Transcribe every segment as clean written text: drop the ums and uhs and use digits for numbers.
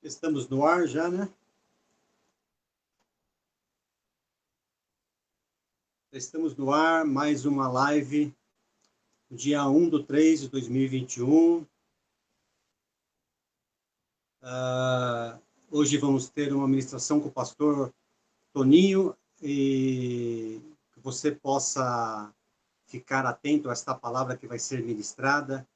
Estamos no ar já, né? Estamos no ar, mais uma live, dia 1/3/2021. Hoje vamos ter uma ministração com o pastor Toninho e que você possa ficar atento a esta palavra que vai ser ministrada.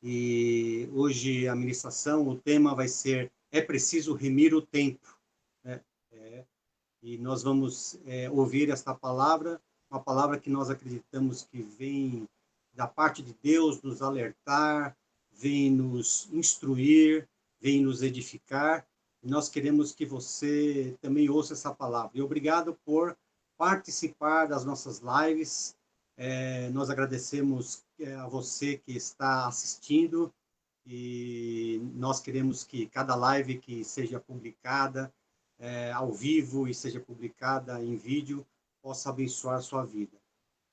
E hoje a ministração, o tema vai ser: é preciso remir o tempo. E nós vamos ouvir esta palavra, uma palavra que nós acreditamos que vem da parte de Deus nos alertar, vem nos instruir, vem nos edificar. E nós queremos que você também ouça essa palavra. E obrigado por participar das nossas lives. Nós agradecemos a você que está assistindo e nós queremos que cada live que seja publicada ao vivo e seja publicada em vídeo possa abençoar a sua vida.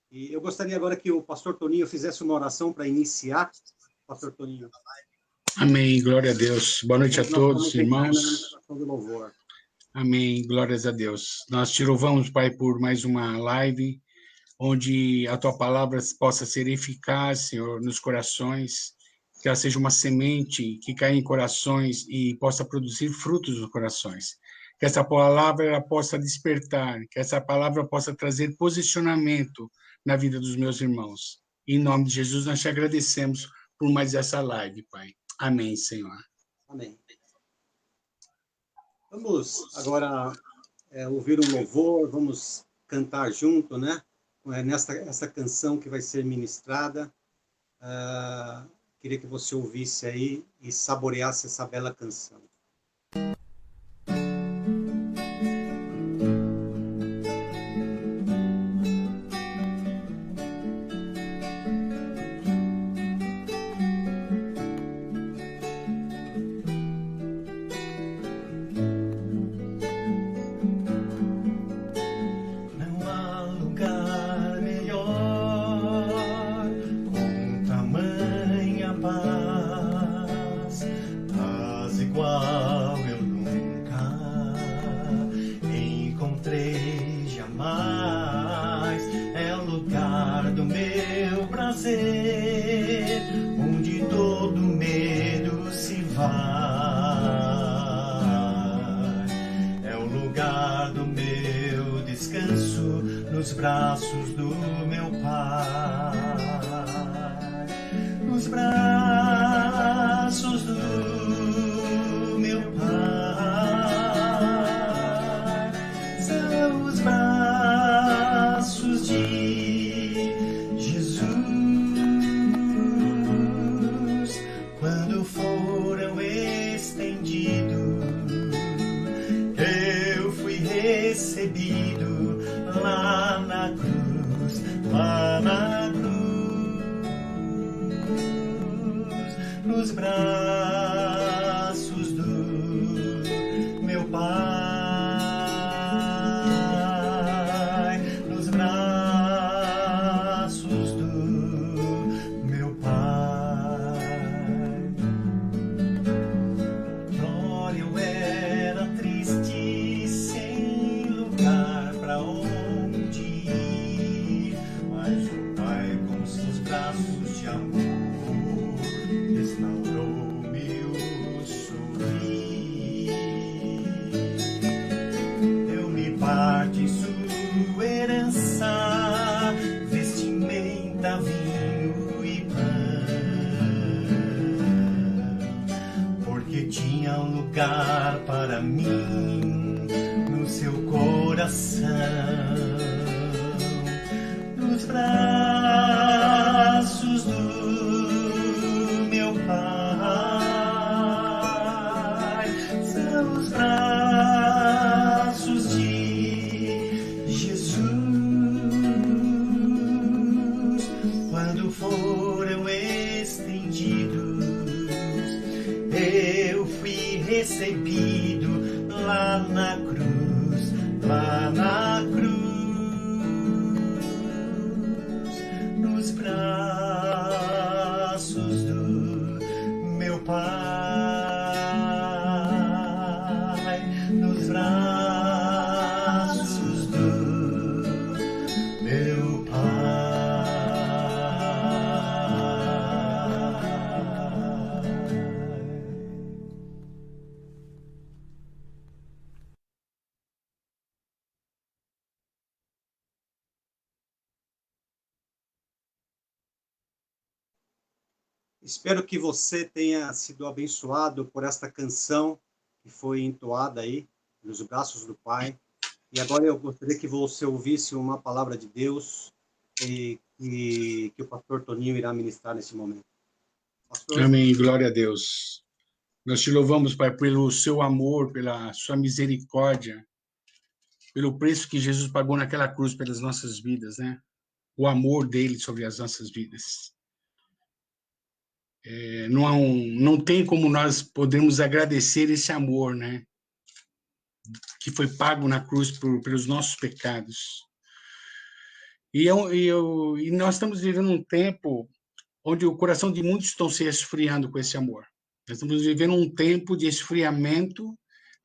E eu gostaria agora que o pastor Toninho fizesse uma oração para iniciar. Pastor Toninho. Amém, glória a Deus. Boa noite a todos, irmãos. Amém, glórias a Deus. Nós te louvamos, Pai, por mais uma live, onde a Tua palavra possa ser eficaz, Senhor, nos corações, que ela seja uma semente que caia em corações e possa produzir frutos nos corações. Que essa palavra ela possa despertar, que essa palavra possa trazer posicionamento na vida dos meus irmãos. Em nome de Jesus, nós te agradecemos por mais essa live, Pai. Amém, Senhor. Amém. Vamos agora ouvir um louvor, vamos cantar junto, né? Essa canção que vai ser ministrada. Queria que você ouvisse aí e saboreasse essa bela canção. Nos braços do meu Pai, nos braços do meu Pai, são os braços de Jesus. Quando foram estendidos, eu fui recebido lá na cruz, nos braços do meu Pai, nos braços do meu Pai. Glória, eu era triste, sem lugar para onde ir, mas o Pai com seus braços de amor restaurou-me o sorrir. Deu-me parte em sua herança, vestimenta, vinho e pão, porque tinha um lugar para mim no seu coração. Nos braços do meu Pai, são os braços de Jesus. Quando foram estendidos, eu fui recebido lá na cruz, nos braços do meu Pai. Espero que você tenha sido abençoado por esta canção que foi entoada aí, nos braços do Pai. E agora eu gostaria que você ouvisse uma palavra de Deus que o pastor Toninho irá ministrar nesse momento. Pastor? Amém, glória a Deus. Nós te louvamos, Pai, pelo seu amor, pela sua misericórdia, pelo preço que Jesus pagou naquela cruz pelas nossas vidas, né? O amor dele sobre as nossas vidas. Não tem como nós podermos agradecer esse amor, né? Que foi pago na cruz pelos nossos pecados. E nós estamos vivendo um tempo onde o coração de muitos estão se esfriando com esse amor. Nós estamos vivendo um tempo de esfriamento,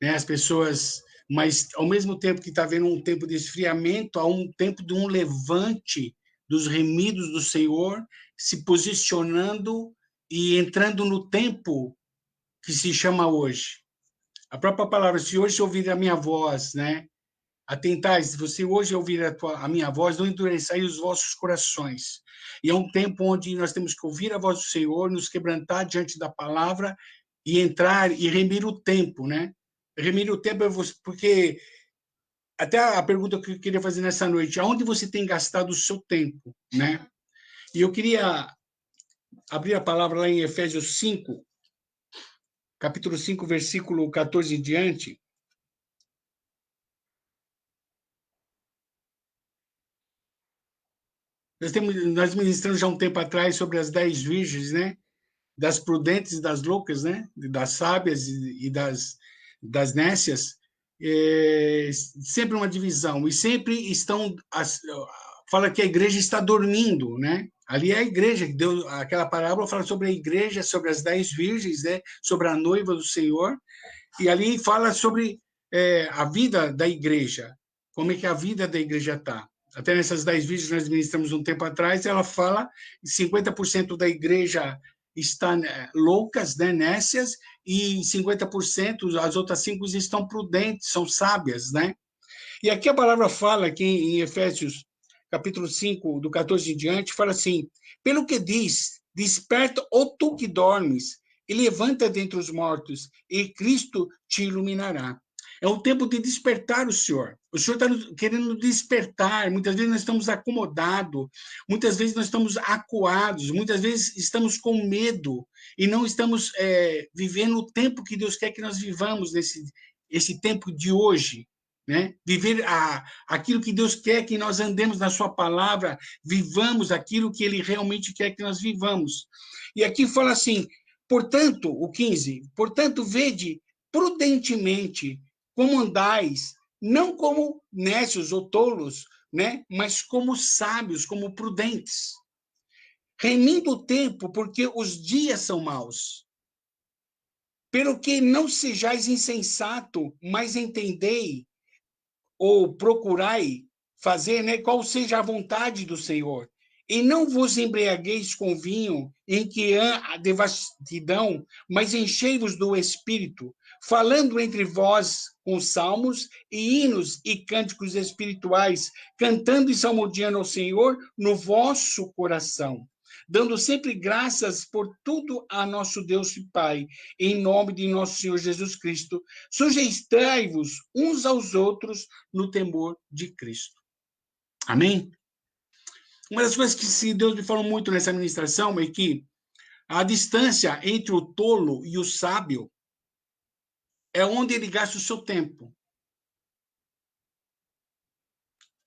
né? As pessoas, mas ao mesmo tempo que está havendo um tempo de esfriamento, há um tempo de um levante dos remidos do Senhor, se posicionando e entrando no tempo que se chama hoje. A própria palavra, se hoje ouvir a minha voz, né? Atentai, se você hoje ouvir a minha voz, não endureçai os vossos corações. E é um tempo onde nós temos que ouvir a voz do Senhor, nos quebrantar diante da palavra e entrar e remir o tempo, né? Remir o tempo é porque até a pergunta que eu queria fazer nessa noite, aonde você tem gastado o seu tempo, né? E eu queria abrir a palavra lá em Efésios 5, capítulo 5, versículo 14 em diante. Nós ministramos já um tempo atrás sobre as 10 virgens, né? Das prudentes e das loucas, né? Das sábias e das nécias. Sempre uma divisão. E sempre estão... fala que a igreja está dormindo, né? Ali é a igreja, que deu aquela parábola, fala sobre a igreja, sobre as 10 virgens, né? Sobre a noiva do Senhor. E ali fala sobre a vida da igreja. Como é que a vida da igreja está. Até nessas 10 vídeos que nós ministramos um tempo atrás, ela fala que 50% da igreja está loucas, né, nécias, e 50%, as outras 5 estão prudentes, são sábias, né? E aqui a palavra fala, aqui em Efésios, capítulo 5, do 14 em diante, fala assim, pelo que diz, desperta, ó tu que dormes, e levanta dentre os mortos, e Cristo te iluminará. É o tempo de despertar o Senhor. O Senhor está querendo despertar. Muitas vezes nós estamos acomodados, muitas vezes nós estamos acuados, muitas vezes estamos com medo e não estamos vivendo o tempo que Deus quer que nós vivamos esse tempo de hoje. Né? Viver aquilo que Deus quer que nós andemos na sua palavra, vivamos aquilo que Ele realmente quer que nós vivamos. E aqui fala assim, portanto, o 15, portanto, vede prudentemente como andais, não como nécios ou tolos, né? Mas como sábios, como prudentes. Remindo o tempo, porque os dias são maus. Pelo que não sejais insensato, mas entendei, ou procurai fazer, né, qual seja a vontade do Senhor. E não vos embriagueis com vinho, em que há devassidão, mas enchei-vos do Espírito, falando entre vós com salmos e hinos e cânticos espirituais, cantando e salmodiando ao Senhor no vosso coração, dando sempre graças por tudo a nosso Deus e Pai, em nome de nosso Senhor Jesus Cristo, sujeitai-vos uns aos outros no temor de Cristo. Amém? Uma das coisas que Deus me falou muito nessa ministração é que a distância entre o tolo e o sábio é onde ele gasta o seu tempo.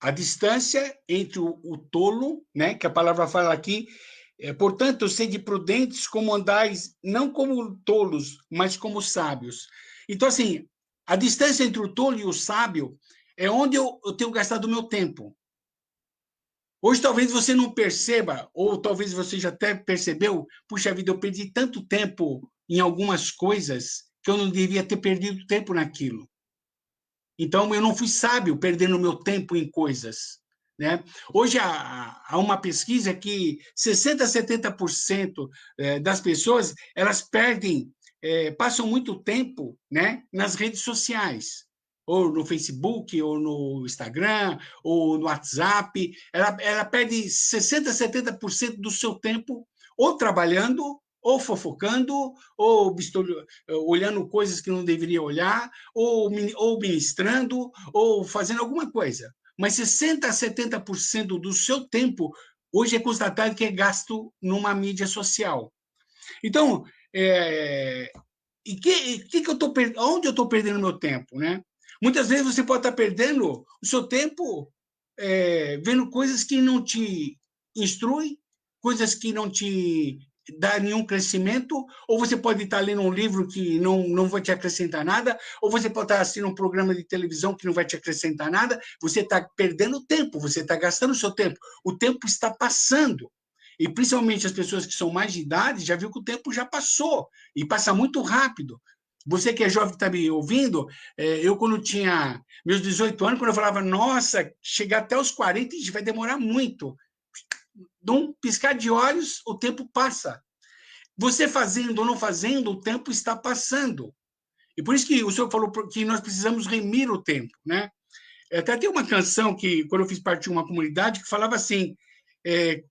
A distância entre o tolo, né, que a palavra fala aqui, portanto, sede prudentes como andais, não como tolos, mas como sábios. Então, assim, a distância entre o tolo e o sábio é onde eu tenho gastado o meu tempo. Hoje, talvez você não perceba, ou talvez você já até percebeu, puxa vida, eu perdi tanto tempo em algumas coisas que eu não devia ter perdido tempo naquilo. Então, eu não fui sábio perdendo meu tempo em coisas. Né? Hoje, há uma pesquisa que 60% a 70% das pessoas, elas passam muito tempo, né, nas redes sociais. Ou no Facebook, ou no Instagram, ou no WhatsApp, ela perde 60% a 70% do seu tempo ou trabalhando ou fofocando, ou olhando coisas que não deveria olhar, ou ministrando, ou fazendo alguma coisa. Mas 60% a 70% do seu tempo, hoje é constatado que é gasto numa mídia social. Então, onde eu estou perdendo meu tempo, né? Muitas vezes você pode estar perdendo o seu tempo vendo coisas que não te instruem, coisas que não te dá nenhum crescimento, ou você pode estar lendo um livro que não vai te acrescentar nada, ou você pode estar assistindo um programa de televisão que não vai te acrescentar nada. Você está perdendo tempo, você está gastando o seu tempo. O tempo está passando. E principalmente as pessoas que são mais de idade já viu que o tempo já passou, e passa muito rápido. Você que é jovem que está me ouvindo, eu quando tinha meus 18 anos, quando eu falava, nossa, chegar até os 40, a gente vai demorar muito. Num piscar de olhos, o tempo passa. Você fazendo ou não fazendo, o tempo está passando. E por isso que o senhor falou que nós precisamos remir o tempo, né? Até tem uma canção que, quando eu fiz parte de uma comunidade, que falava assim,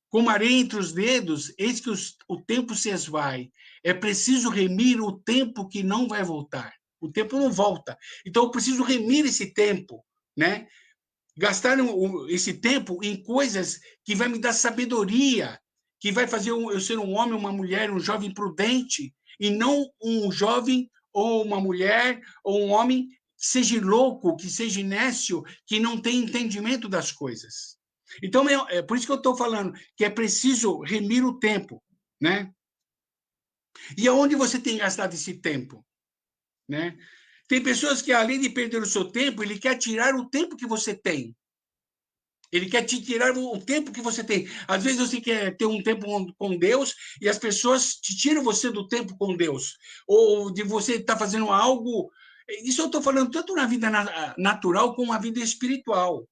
como areia entre os dedos, eis que o tempo se esvai. É preciso remir o tempo que não vai voltar. O tempo não volta. Então, eu preciso remir esse tempo, né? Gastar esse tempo em coisas que vai me dar sabedoria, que vai fazer eu ser um homem, uma mulher, um jovem prudente, e não um jovem ou uma mulher ou um homem que seja louco, que seja nécio, que não tem entendimento das coisas. Então, é por isso que eu estou falando que é preciso remir o tempo, né? E aonde você tem gastado esse tempo, né? Tem pessoas que, além de perder o seu tempo, ele quer tirar o tempo que você tem. Ele quer te tirar o tempo que você tem. Às vezes você quer ter um tempo com Deus e as pessoas te tiram você do tempo com Deus. Ou de você estar fazendo algo... Isso eu estou falando tanto na vida natural como na vida espiritual.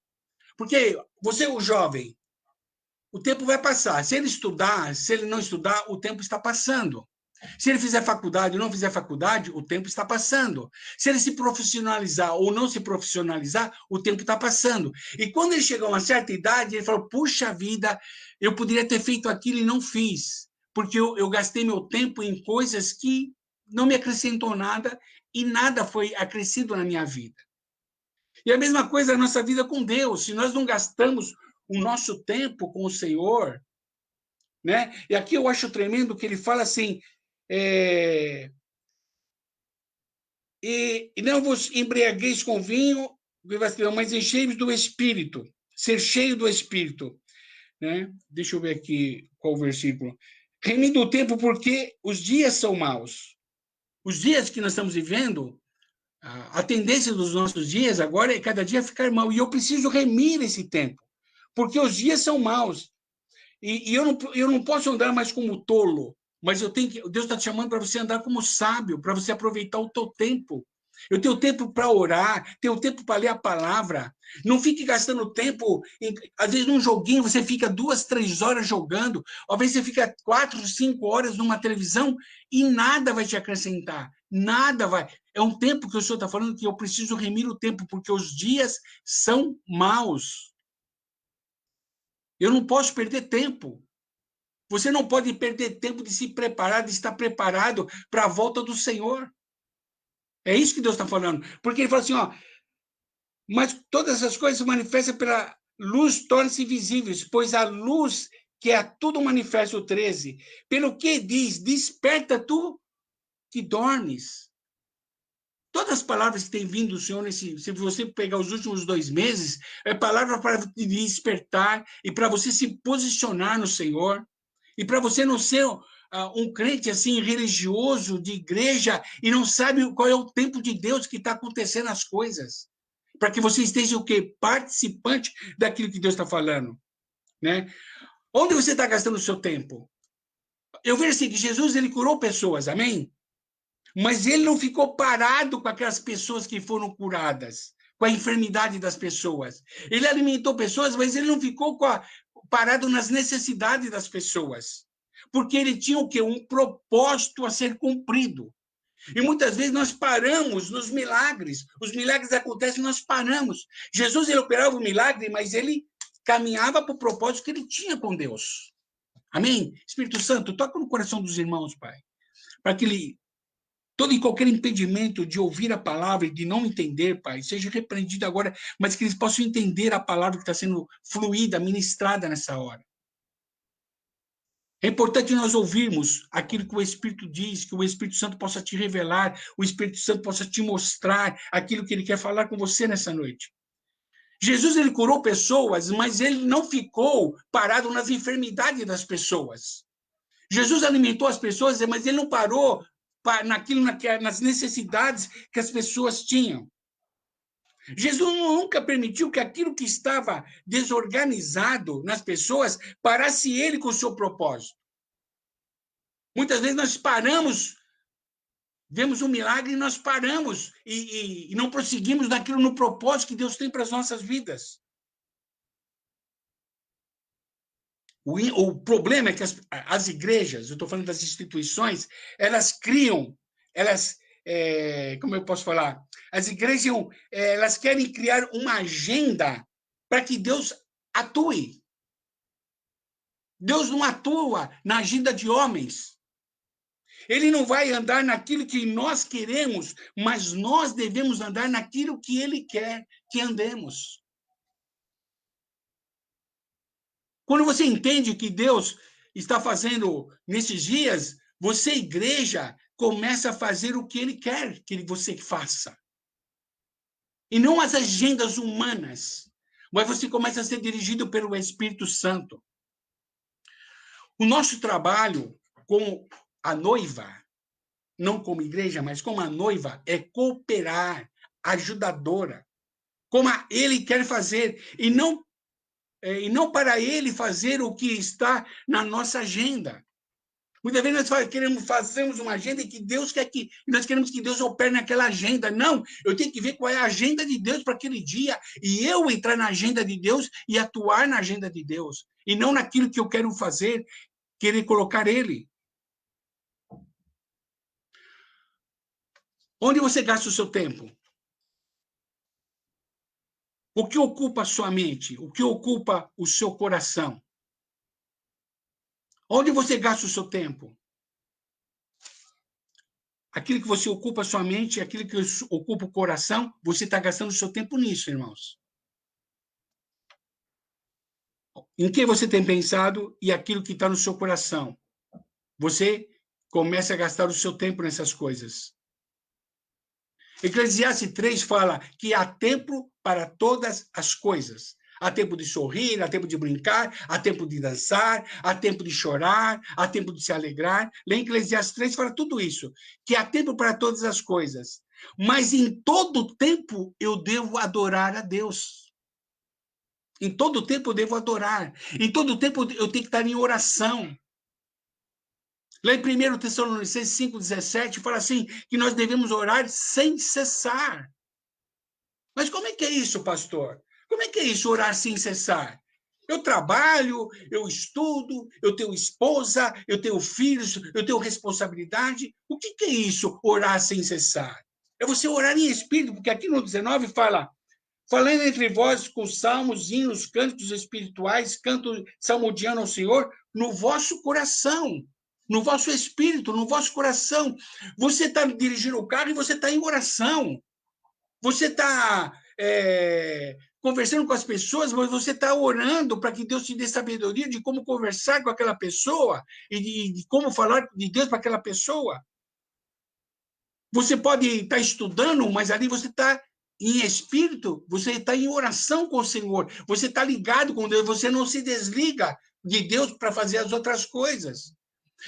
Porque você, o jovem, o tempo vai passar. Se ele estudar, se ele não estudar, o tempo está passando. Se ele fizer faculdade ou não fizer faculdade, o tempo está passando. Se ele se profissionalizar ou não se profissionalizar, o tempo está passando. E quando ele chega a uma certa idade, ele fala, puxa vida, eu poderia ter feito aquilo e não fiz, porque eu gastei meu tempo em coisas que não me acrescentou nada e nada foi acrescido na minha vida. E a mesma coisa na nossa vida com Deus. Se nós não gastamos o nosso tempo com o Senhor, né? E aqui eu acho tremendo que ele fala assim, e não vos embriagueis com vinho, mas enchei-vos do Espírito, ser cheio do Espírito. Né? Deixa eu ver aqui qual o versículo. Remindo o tempo, porque os dias são maus. Os dias que nós estamos vivendo, a tendência dos nossos dias agora é cada dia ficar mal. E eu preciso remir esse tempo, porque os dias são maus. E eu não posso andar mais como tolo, mas Deus está te chamando para você andar como sábio, para você aproveitar o teu tempo. Eu tenho tempo para orar, tenho tempo para ler a palavra. Não fique gastando tempo, às vezes num joguinho você fica 2, 3 horas jogando, às vezes você fica 4, 5 horas numa televisão e nada vai te acrescentar, nada vai. É um tempo que o Senhor está falando que eu preciso remir o tempo, porque os dias são maus. Eu não posso perder tempo. Você não pode perder tempo de se preparar, de estar preparado para a volta do Senhor. É isso que Deus está falando. Porque ele fala assim, mas todas essas coisas se manifestam pela luz, tornam-se visíveis, pois a luz que é a tudo manifesta, o 13. Pelo que diz, desperta tu que dormes. Todas as palavras que têm vindo do Senhor, se você pegar os últimos 2 meses, é palavra para te despertar e para você se posicionar no Senhor. E para você não ser um crente assim religioso de igreja e não sabe qual é o tempo de Deus que está acontecendo as coisas. Para que você esteja o quê? Participante daquilo que Deus está falando. Né? Onde você está gastando o seu tempo? Eu vejo assim, que Jesus ele curou pessoas, amém? Mas ele não ficou parado com aquelas pessoas que foram curadas, com a enfermidade das pessoas. Ele alimentou pessoas, mas ele não ficou parado nas necessidades das pessoas. Porque ele tinha o quê? Um propósito a ser cumprido. E muitas vezes nós paramos nos milagres. Os milagres acontecem e nós paramos. Jesus ele operava o milagre, mas ele caminhava para o propósito que ele tinha com Deus. Amém? Espírito Santo, toca no coração dos irmãos, Pai, para que todo e qualquer impedimento de ouvir a palavra e de não entender, Pai, seja repreendido agora, mas que eles possam entender a palavra que está sendo fluída, ministrada nessa hora. É importante nós ouvirmos aquilo que o Espírito diz, que o Espírito Santo possa te revelar, o Espírito Santo possa te mostrar aquilo que ele quer falar com você nessa noite. Jesus, ele curou pessoas, mas ele não ficou parado nas enfermidades das pessoas. Jesus alimentou as pessoas, mas ele não parou nas necessidades que as pessoas tinham. Jesus nunca permitiu que aquilo que estava desorganizado nas pessoas parasse ele com o seu propósito. Muitas vezes nós paramos, vemos um milagre e nós paramos e não prosseguimos naquilo no propósito que Deus tem para as nossas vidas. O problema é que as igrejas, eu estou falando das instituições, elas criam, como eu posso falar? As igrejas, elas querem criar uma agenda para que Deus atue. Deus não atua na agenda de homens. Ele não vai andar naquilo que nós queremos, mas nós devemos andar naquilo que ele quer que andemos. Quando você entende o que Deus está fazendo nesses dias, você, igreja, começa a fazer o que ele quer que você faça. E não as agendas humanas, mas você começa a ser dirigido pelo Espírito Santo. O nosso trabalho como a noiva, não como igreja, mas como a noiva, é cooperar, ajudadora, como ele quer fazer, e não para ele fazer o que está na nossa agenda. Muitas vezes nós fazemos uma agenda e que Deus quer que nós queremos que Deus opere naquela agenda. Não, eu tenho que ver qual é a agenda de Deus para aquele dia e eu entrar na agenda de Deus e atuar na agenda de Deus, e não naquilo que eu quero fazer, querer colocar ele. Onde você gasta o seu tempo? O que ocupa a sua mente? O que ocupa o seu coração? Onde você gasta o seu tempo? Aquilo que você ocupa a sua mente, aquilo que ocupa o coração, você está gastando o seu tempo nisso, irmãos. Em que você tem pensado e aquilo que está no seu coração? Você começa a gastar o seu tempo nessas coisas. Eclesiastes 3 fala que há tempo para todas as coisas. Há tempo de sorrir, há tempo de brincar, há tempo de dançar, há tempo de chorar, há tempo de se alegrar. Lá em Eclesiastes 3 fala tudo isso, que há tempo para todas as coisas. Mas em todo tempo eu devo adorar a Deus. Em todo tempo eu devo adorar. Em todo tempo eu tenho que estar em oração. Lá em 1 Tessalonicenses 5,17 fala assim, que nós devemos orar sem cessar. Mas como é que é isso, pastor? Como é que é isso, orar sem cessar? Eu trabalho, eu estudo, eu tenho esposa, eu tenho filhos, eu tenho responsabilidade. O que é isso, orar sem cessar? É você orar em espírito, porque aqui no 19 fala, falando entre vós com salmos, hinos, cânticos espirituais, canto salmodiano ao Senhor, no vosso coração, no vosso espírito, no vosso coração. Você está dirigindo o carro e você está em oração. Você está conversando com as pessoas, mas você está orando para que Deus te dê sabedoria de como conversar com aquela pessoa e de como falar de Deus para aquela pessoa. Você pode estar estudando, mas ali você está em espírito, você está em oração com o Senhor, você está ligado com Deus, você não se desliga de Deus para fazer as outras coisas.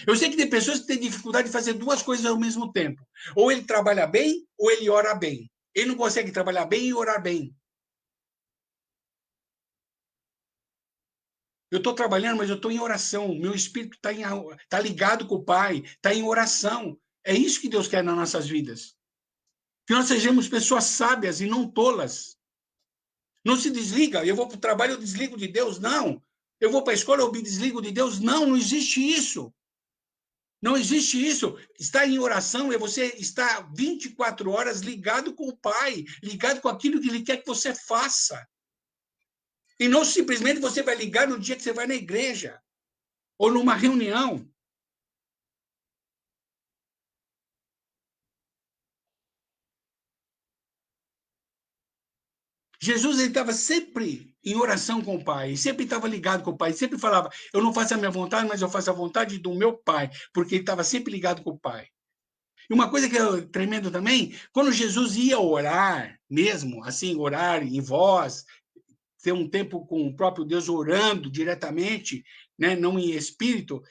Eu sei que tem pessoas que têm dificuldade de fazer duas coisas ao mesmo tempo. Ou ele trabalha bem, ou ele ora bem. Ele não consegue trabalhar bem e orar bem. Eu estou trabalhando, mas eu estou em oração. Meu espírito está ligado com o Pai, está em oração. É isso que Deus quer nas nossas vidas. Que nós sejamos pessoas sábias e não tolas. Não se desliga. Eu vou para o trabalho, eu desligo de Deus. Não. Eu vou para a escola, eu me desligo de Deus. Não, não existe isso. Não existe isso. Estar em oração é você estar 24 horas ligado com o Pai, ligado com aquilo que Ele quer que você faça. E não simplesmente você vai ligar no dia que você vai na igreja. ou numa reunião. Jesus estava sempre em oração com o Pai, sempre estava ligado com o Pai, sempre falava, eu não faço a minha vontade, mas eu faço a vontade do meu Pai, porque ele estava sempre ligado com o Pai. E uma coisa que é tremendo também, quando Jesus ia orar, mesmo assim, orar em voz, ter um tempo com o próprio Deus orando diretamente, né, não em espírito,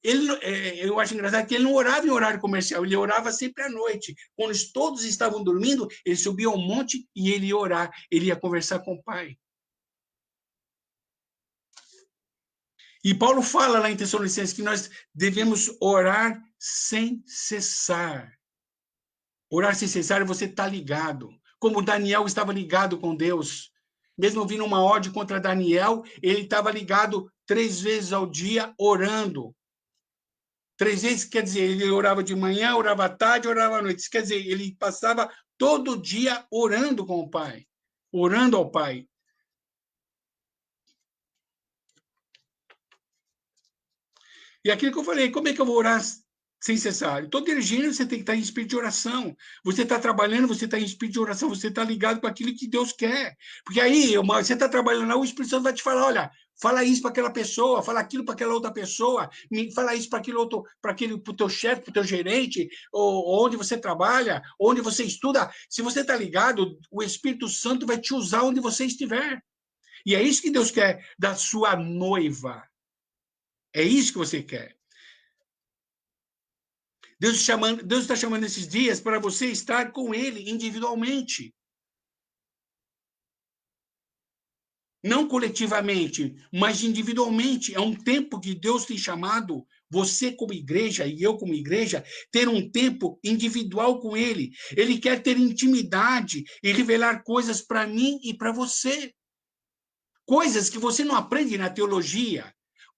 eu acho engraçado que ele não orava em horário comercial, ele orava sempre à noite. Quando todos estavam dormindo, ele subia ao monte e ele ia orar, ele ia conversar com o Pai. E Paulo fala lá em Tessalonicenses que nós devemos orar sem cessar. Orar sem cessar é você estar ligado. Como Daniel estava ligado com Deus. Mesmo vindo uma ordem contra Daniel, ele estava ligado 3 vezes ao dia, orando. 3 vezes, quer dizer, ele orava de manhã, orava à tarde, orava à noite. Isso quer dizer, ele passava todo dia orando com o Pai, orando ao Pai. E aquilo que eu falei, como é que eu vou orar sem cessar? Estou dirigindo, você tem que estar em espírito de oração. Você está trabalhando, você está em espírito de oração, você está ligado com aquilo que Deus quer. Porque aí, você está trabalhando lá, o Espírito Santo vai te falar, olha, fala isso para aquela pessoa, fala aquilo para aquela outra pessoa, fala isso para aquele outro, para o teu chefe, para o teu gerente, ou onde você trabalha, onde você estuda. Se você está ligado, o Espírito Santo vai te usar onde você estiver. E é isso que Deus quer da sua noiva. É isso que você quer. Deus está chamando esses dias para você estar com Ele individualmente. Não coletivamente, mas individualmente. É um tempo que Deus tem chamado você como igreja e eu como igreja, ter um tempo individual com Ele. Ele quer ter intimidade e revelar coisas para mim e para você. Coisas que você não aprende na teologia.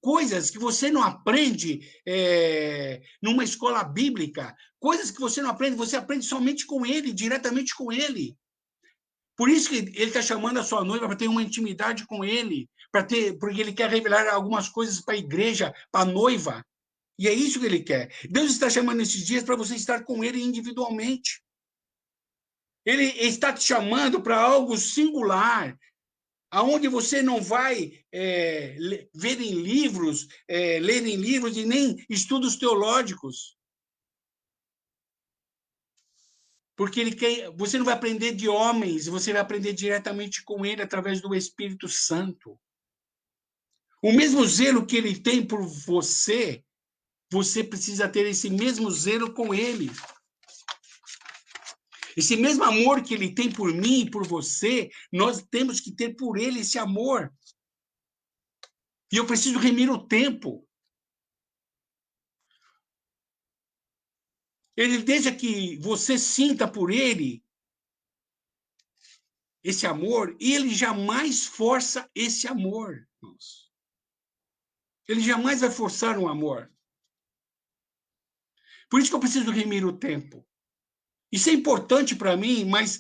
Coisas que você não aprende numa escola bíblica, coisas que você não aprende, você aprende somente com ele, diretamente com ele. Por isso que ele está chamando a sua noiva para ter uma intimidade com ele, porque ele quer revelar algumas coisas para a igreja, para a noiva. E é isso que ele quer. Deus está chamando esses dias para você estar com ele individualmente. Ele está te chamando para algo singular, aonde você não vai ver em livros, ler em livros e nem estudos teológicos. Porque você não vai aprender de homens, você vai aprender diretamente com ele através do Espírito Santo. O mesmo zelo que ele tem por você, você precisa ter esse mesmo zelo com ele. Esse mesmo amor que ele tem por mim e por você, nós temos que ter por ele esse amor. E eu preciso remir o tempo. Ele deixa que você sinta por ele esse amor, e ele jamais força esse amor. Ele jamais vai forçar um amor. Por isso que eu preciso remir o tempo. Isso é importante para mim, mas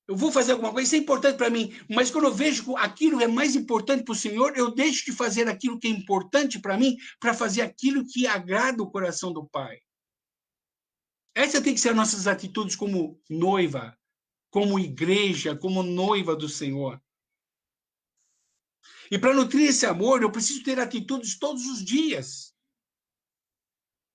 eu vou fazer alguma coisa, isso é importante para mim, mas quando eu vejo que aquilo é mais importante para o Senhor, eu deixo de fazer aquilo que é importante para mim, para fazer aquilo que agrada o coração do Pai. Essa tem que ser as nossas atitudes como noiva, como igreja, como noiva do Senhor. E para nutrir esse amor, eu preciso ter atitudes todos os dias.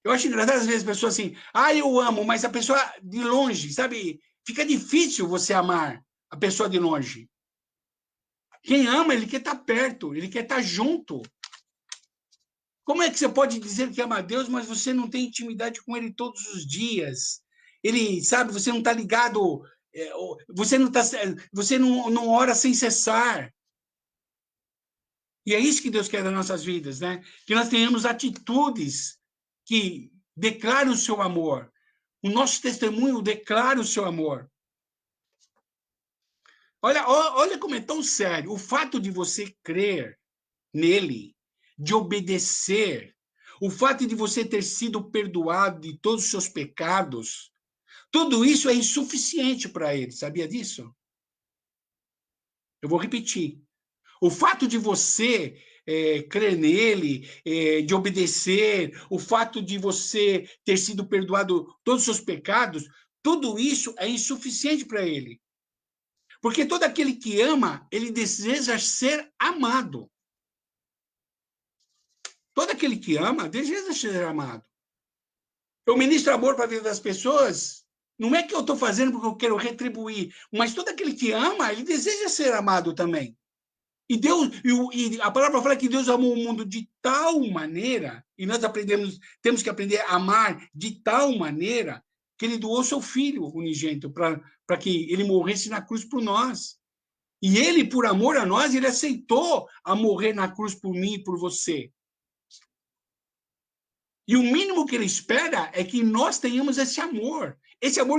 Eu acho engraçado, às vezes, as pessoas assim, eu amo, mas a pessoa de longe, sabe? Fica difícil você amar a pessoa de longe. Quem ama, ele quer estar perto, ele quer estar junto. Como é que você pode dizer que ama a Deus, mas você não tem intimidade com ele todos os dias? Ele, sabe, você não está ligado, você não ora sem cessar. E é isso que Deus quer das nossas vidas, né? Que nós tenhamos atitudes que declarem o seu amor. O nosso testemunho declara o seu amor. Olha como é tão sério. O fato de você crer nele, de obedecer, o fato de você ter sido perdoado de todos os seus pecados, tudo isso é insuficiente para ele. Sabia disso? Eu vou repetir. O fato de você crer nele, de obedecer, o fato de você ter sido perdoado todos os seus pecados, tudo isso é insuficiente para ele. Porque todo aquele que ama, ele deseja ser amado. Todo aquele que ama, deseja ser amado. Eu ministro amor para a vida das pessoas, não é que eu estou fazendo porque eu quero retribuir, mas todo aquele que ama, ele deseja ser amado também. E Deus, e a palavra fala que Deus amou o mundo de tal maneira, e nós temos que aprender a amar de tal maneira, que ele doou seu filho unigênito para que ele morresse na cruz por nós. E ele, por amor a nós, ele aceitou a morrer na cruz por mim e por você. E o mínimo que ele espera é que nós tenhamos esse amor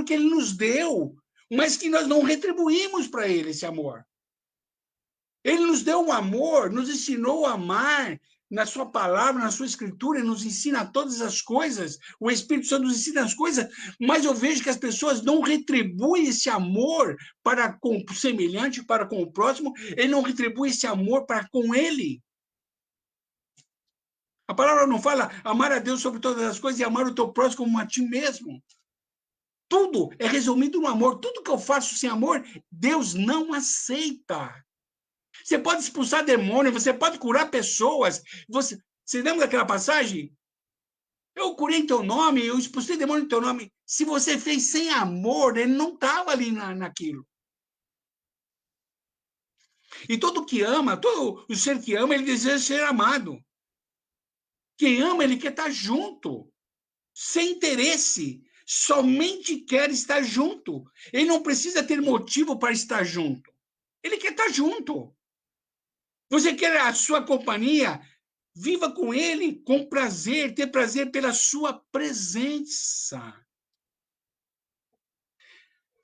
que ele nos deu, mas que nós não retribuímos para ele esse amor. Ele nos deu um amor, nos ensinou a amar na sua palavra, na sua escritura, ele nos ensina todas as coisas, o Espírito Santo nos ensina as coisas, mas eu vejo que as pessoas não retribuem esse amor para com o semelhante, para com o próximo, ele não retribui esse amor para com ele. A palavra não fala amar a Deus sobre todas as coisas e amar o teu próximo como a ti mesmo. Tudo é resumido no amor. Tudo que eu faço sem amor, Deus não aceita. Você pode expulsar demônio, você pode curar pessoas. Você lembra daquela passagem? Eu curei em teu nome, eu expulsei demônio em teu nome. Se você fez sem amor, ele não estava ali naquilo. E todo que ama, todo o ser que ama, ele deseja ser amado. Quem ama, ele quer estar junto, sem interesse, somente quer estar junto. Ele não precisa ter motivo para estar junto. Ele quer estar junto. Você quer a sua companhia? Viva com ele com prazer, ter prazer pela sua presença.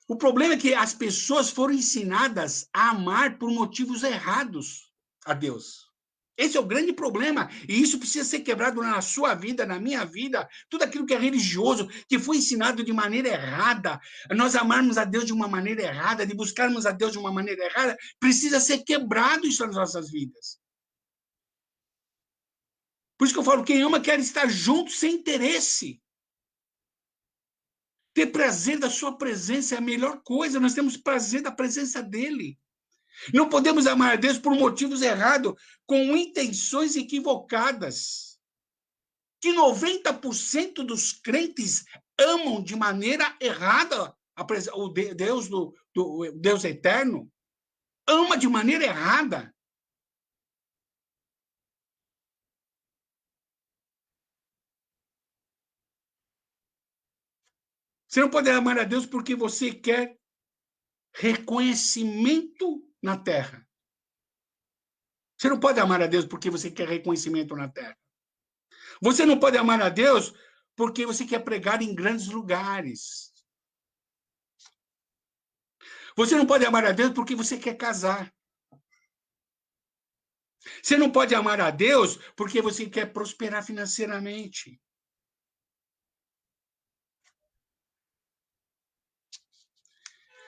O problema é que as pessoas foram ensinadas a amar por motivos errados a Deus. Esse é o grande problema, e isso precisa ser quebrado na sua vida, na minha vida, tudo aquilo que é religioso, que foi ensinado de maneira errada, nós amarmos a Deus de uma maneira errada, de buscarmos a Deus de uma maneira errada, precisa ser quebrado isso nas nossas vidas. Por isso que eu falo, quem ama quer estar junto sem interesse. Ter prazer da sua presença é a melhor coisa, nós temos prazer da presença dele. Não podemos amar a Deus por motivos errados, com intenções equivocadas. Que 90% dos crentes amam de maneira errada o Deus, Deus eterno. Ama de maneira errada. Você não pode amar a Deus porque você quer reconhecimento na terra. Você não pode amar a Deus porque você quer reconhecimento na terra. Você não pode amar a Deus porque você quer pregar em grandes lugares. Você não pode amar a Deus porque você quer casar. Você não pode amar a Deus porque você quer prosperar financeiramente.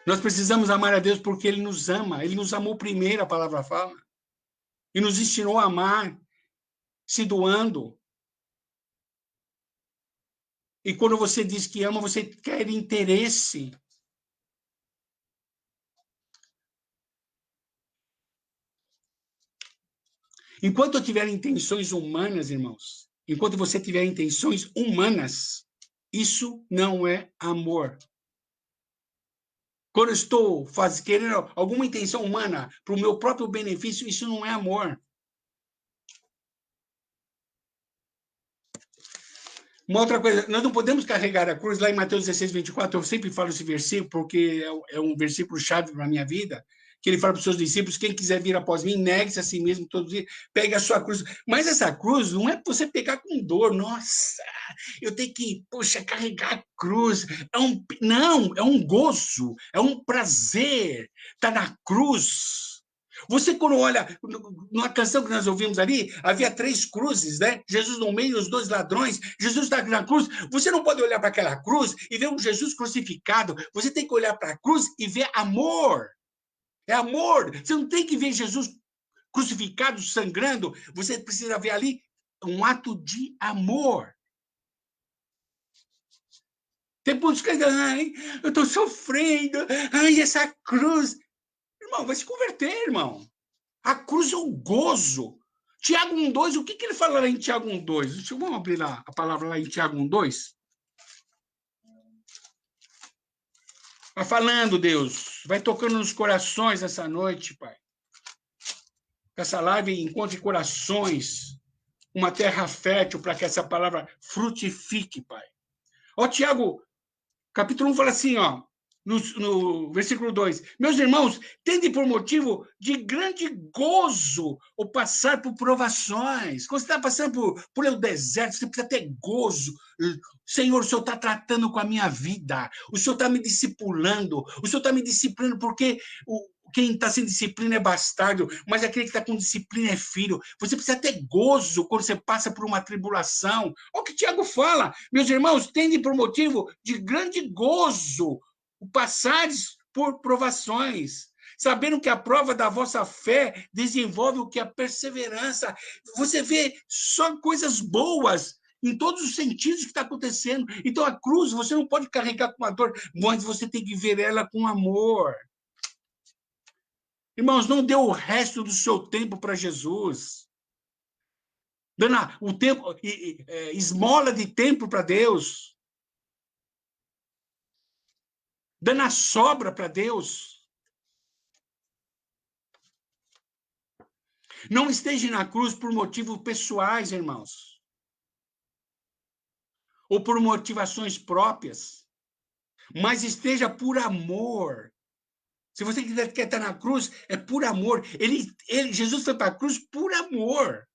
Nós precisamos amar a Deus porque Ele nos ama. Ele nos amou primeiro, a palavra fala. E nos ensinou a amar, se doando. E quando você diz que ama, você quer interesse. Enquanto eu tiver intenções humanas, irmãos, enquanto você tiver intenções humanas, isso não é amor. Quando eu estou querendo alguma intenção humana para o meu próprio benefício, isso não é amor. Uma outra coisa, nós não podemos carregar a cruz, lá em Mateus 16, 24, eu sempre falo esse versículo, porque é um versículo chave para a minha vida, que ele fala para os seus discípulos, quem quiser vir após mim, negue-se a si mesmo todos os dias, pegue a sua cruz. Mas essa cruz não é para você pegar com dor, nossa, eu tenho que, carregar a cruz. Não, é um gozo, é um prazer, está na cruz. Você, quando olha, numa canção que nós ouvimos ali, havia 3 cruzes, né? Jesus no meio, os 2 ladrões, Jesus está na cruz. Você não pode olhar para aquela cruz e ver um Jesus crucificado. Você tem que olhar para a cruz e ver amor. É amor. Você não tem que ver Jesus crucificado, sangrando, você precisa ver ali um ato de amor. Tem muitos que dizem, ai, eu estou sofrendo, ai, essa cruz. Irmão, vai se converter, irmão. A cruz é o gozo. Tiago 1,2, o que ele fala lá em Tiago 1,2? Vamos abrir lá a palavra lá em Tiago 1,2. Vai falando, Deus. Vai tocando nos corações essa noite, Pai. Que essa live encontre corações, uma terra fértil para que essa palavra frutifique, Pai. Ó, Tiago, capítulo 1 fala assim, ó, no versículo 2. Meus irmãos, tende por motivo de grande gozo o passar por provações. Quando você está passando por o deserto, você precisa ter gozo. Senhor, o Senhor está tratando com a minha vida. O Senhor está me discipulando. O Senhor está me disciplinando porque quem está sem disciplina é bastardo, mas aquele que está com disciplina é filho. Você precisa ter gozo quando você passa por uma tribulação. Olha o que Tiago fala. Meus irmãos, tende por motivo de grande gozo o passares por provações, sabendo que a prova da vossa fé desenvolve o que a perseverança. Você vê só coisas boas em todos os sentidos que está acontecendo. Então, a cruz, você não pode carregar com uma dor, mas você tem que ver ela com amor. Irmãos, não dê o resto do seu tempo para Jesus. Dando o tempo, esmola de tempo para Deus. Dando a sobra para Deus. Não esteja na cruz por motivos pessoais, irmãos. Ou por motivações próprias. Mas esteja por amor. Se você quer estar na cruz, é por amor. Jesus foi para a cruz por amor.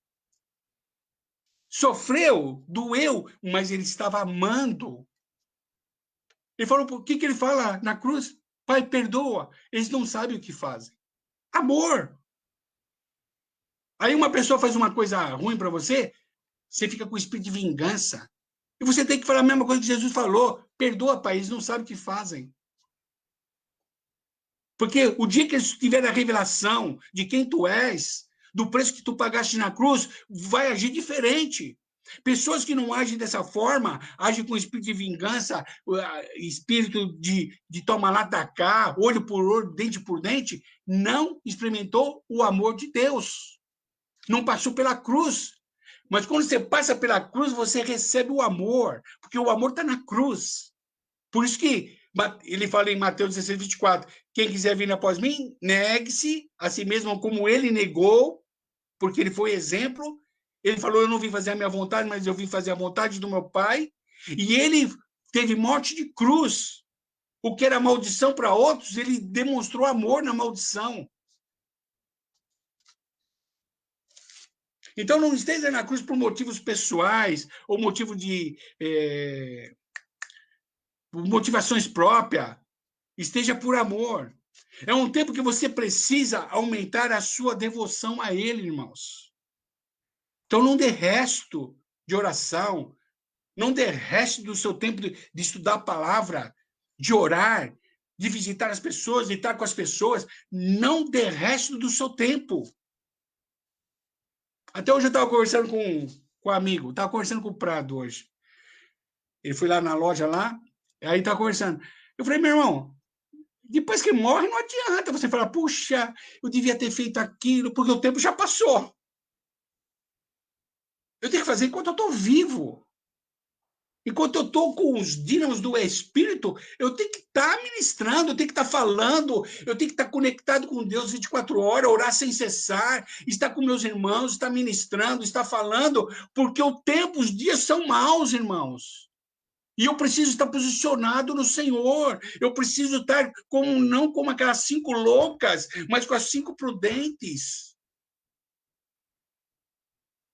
Sofreu, doeu, mas ele estava amando. Ele falou, por que ele fala na cruz? Pai, perdoa. Eles não sabem o que fazem. Amor. Aí uma pessoa faz uma coisa ruim para você, você fica com o espírito de vingança. E você tem que falar a mesma coisa que Jesus falou. Perdoa, pai, eles não sabem o que fazem. Porque o dia que eles tiverem a revelação de quem tu és, do preço que tu pagaste na cruz, vai agir diferente. Pessoas que não agem dessa forma, agem com espírito de vingança, espírito de toma lá, da cá, olho por olho, dente por dente, não experimentou o amor de Deus. Não passou pela cruz. Mas quando você passa pela cruz, você recebe o amor, porque o amor está na cruz. Por isso que ele fala em Mateus 16, 24, quem quiser vir após mim, negue-se a si mesmo como ele negou, porque ele foi exemplo. Ele falou, eu não vim fazer a minha vontade, mas eu vim fazer a vontade do meu Pai. E ele teve morte de cruz. O que era maldição para outros, ele demonstrou amor na maldição. Então, não esteja na cruz por motivos pessoais ou motivo de motivações próprias. Esteja por amor. É um tempo que você precisa aumentar a sua devoção a Ele, irmãos. Então, não dê resto de oração, não dê resto do seu tempo de estudar a palavra, de orar, de visitar as pessoas, de estar com as pessoas. Não dê resto do seu tempo. Até hoje eu estava conversando com um amigo, estava conversando com o Prado hoje. Ele foi lá na loja lá, aí estava conversando. Eu falei, meu irmão, depois que morre, não adianta você falar, puxa, eu devia ter feito aquilo, porque o tempo já passou. Eu tenho que fazer enquanto eu estou vivo. Enquanto eu estou com os dínamos do Espírito, eu tenho que estar ministrando, eu tenho que estar falando, eu tenho que estar conectado com Deus 24 horas, orar sem cessar, estar com meus irmãos, estar ministrando, estar falando, porque o tempo, os dias são maus, irmãos. E eu preciso estar posicionado no Senhor. Eu preciso estar não como aquelas 5 loucas, mas com as 5 prudentes.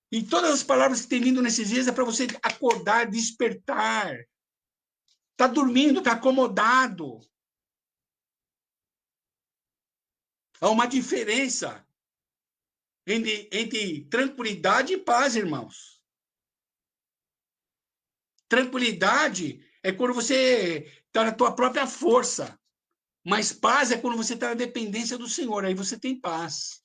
E todas as palavras que tem vindo nesses dias é para você acordar, despertar. Está dormindo, está acomodado. Há uma diferença entre tranquilidade e paz, irmãos. Tranquilidade é quando você está na tua própria força. Mas paz é quando você está na dependência do Senhor. Aí você tem paz.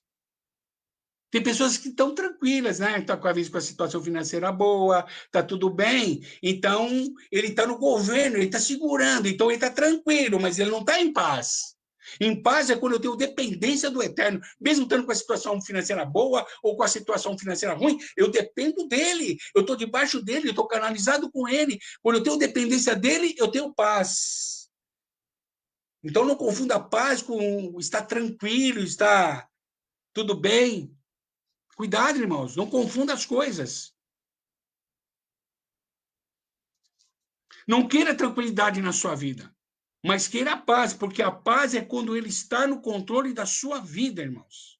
Tem pessoas que estão tranquilas, né? Está com a situação financeira boa, está tudo bem. Então, ele está no governo, ele está segurando, então ele está tranquilo, mas ele não está em paz. Em paz é quando eu tenho dependência do eterno. Mesmo estando com a situação financeira boa ou com a situação financeira ruim, eu dependo dele, eu estou debaixo dele, eu estou canalizado com ele. Quando eu tenho dependência dele, eu tenho paz. Então, não confunda paz com estar tranquilo, estar tudo bem. Cuidado, irmãos, não confunda as coisas. Não queira tranquilidade na sua vida, mas queira a paz, porque a paz é quando ele está no controle da sua vida, irmãos.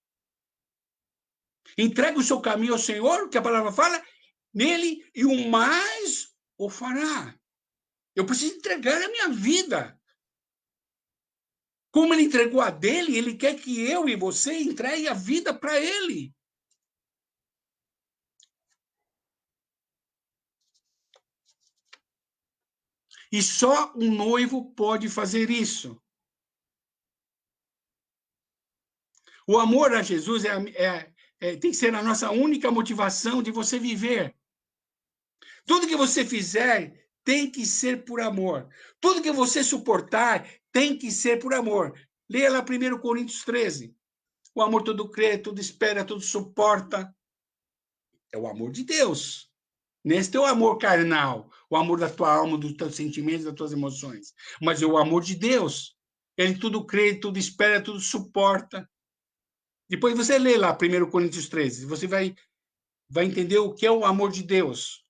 Entregue o seu caminho ao Senhor, que a palavra fala, nele, e o mais o fará. Eu preciso entregar a minha vida. Como ele entregou a dele, ele quer que eu e você entregue a vida para ele. E só um noivo pode fazer isso. O amor a Jesus tem que ser a nossa única motivação de você viver. Tudo que você fizer tem que ser por amor. Tudo que você suportar tem que ser por amor. Leia lá 1 Coríntios 13. O amor tudo crê, tudo espera, tudo suporta. É o amor de Deus. Nesse é o amor carnal, o amor da tua alma, dos teus sentimentos, das tuas emoções. Mas é o amor de Deus. Ele tudo crê, tudo espera, tudo suporta. Depois você lê lá 1 Coríntios 13. Você vai entender o que é o amor de Deus.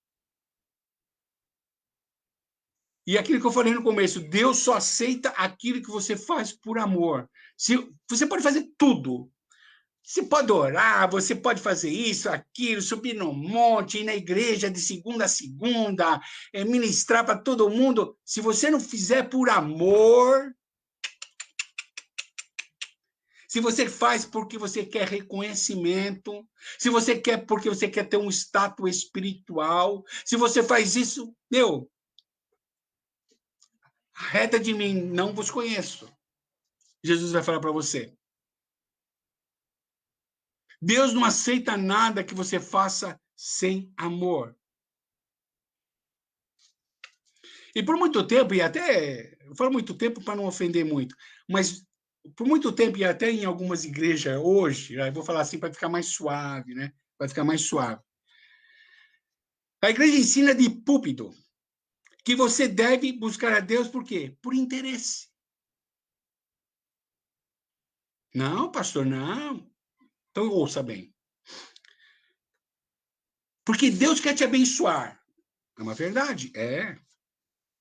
E aquilo que eu falei no começo, Deus só aceita aquilo que você faz por amor. Você pode fazer tudo. Você pode orar, você pode fazer isso, aquilo, subir no monte, ir na igreja de segunda a segunda, ministrar para todo mundo. Se você não fizer por amor, se você faz porque você quer reconhecimento, se você quer porque você quer ter um status espiritual, se você faz isso, reta de mim, não vos conheço. Jesus vai falar para você. Deus não aceita nada que você faça sem amor. E por muito tempo, e até, eu falo muito tempo para não ofender muito, mas por muito tempo, e até em algumas igrejas hoje, eu vou falar assim para ficar mais suave, né? Vai ficar mais suave. A igreja ensina de púlpito que você deve buscar a Deus por quê? Por interesse. Não, pastor, não. Então ouça bem. Porque Deus quer te abençoar. É uma verdade, é.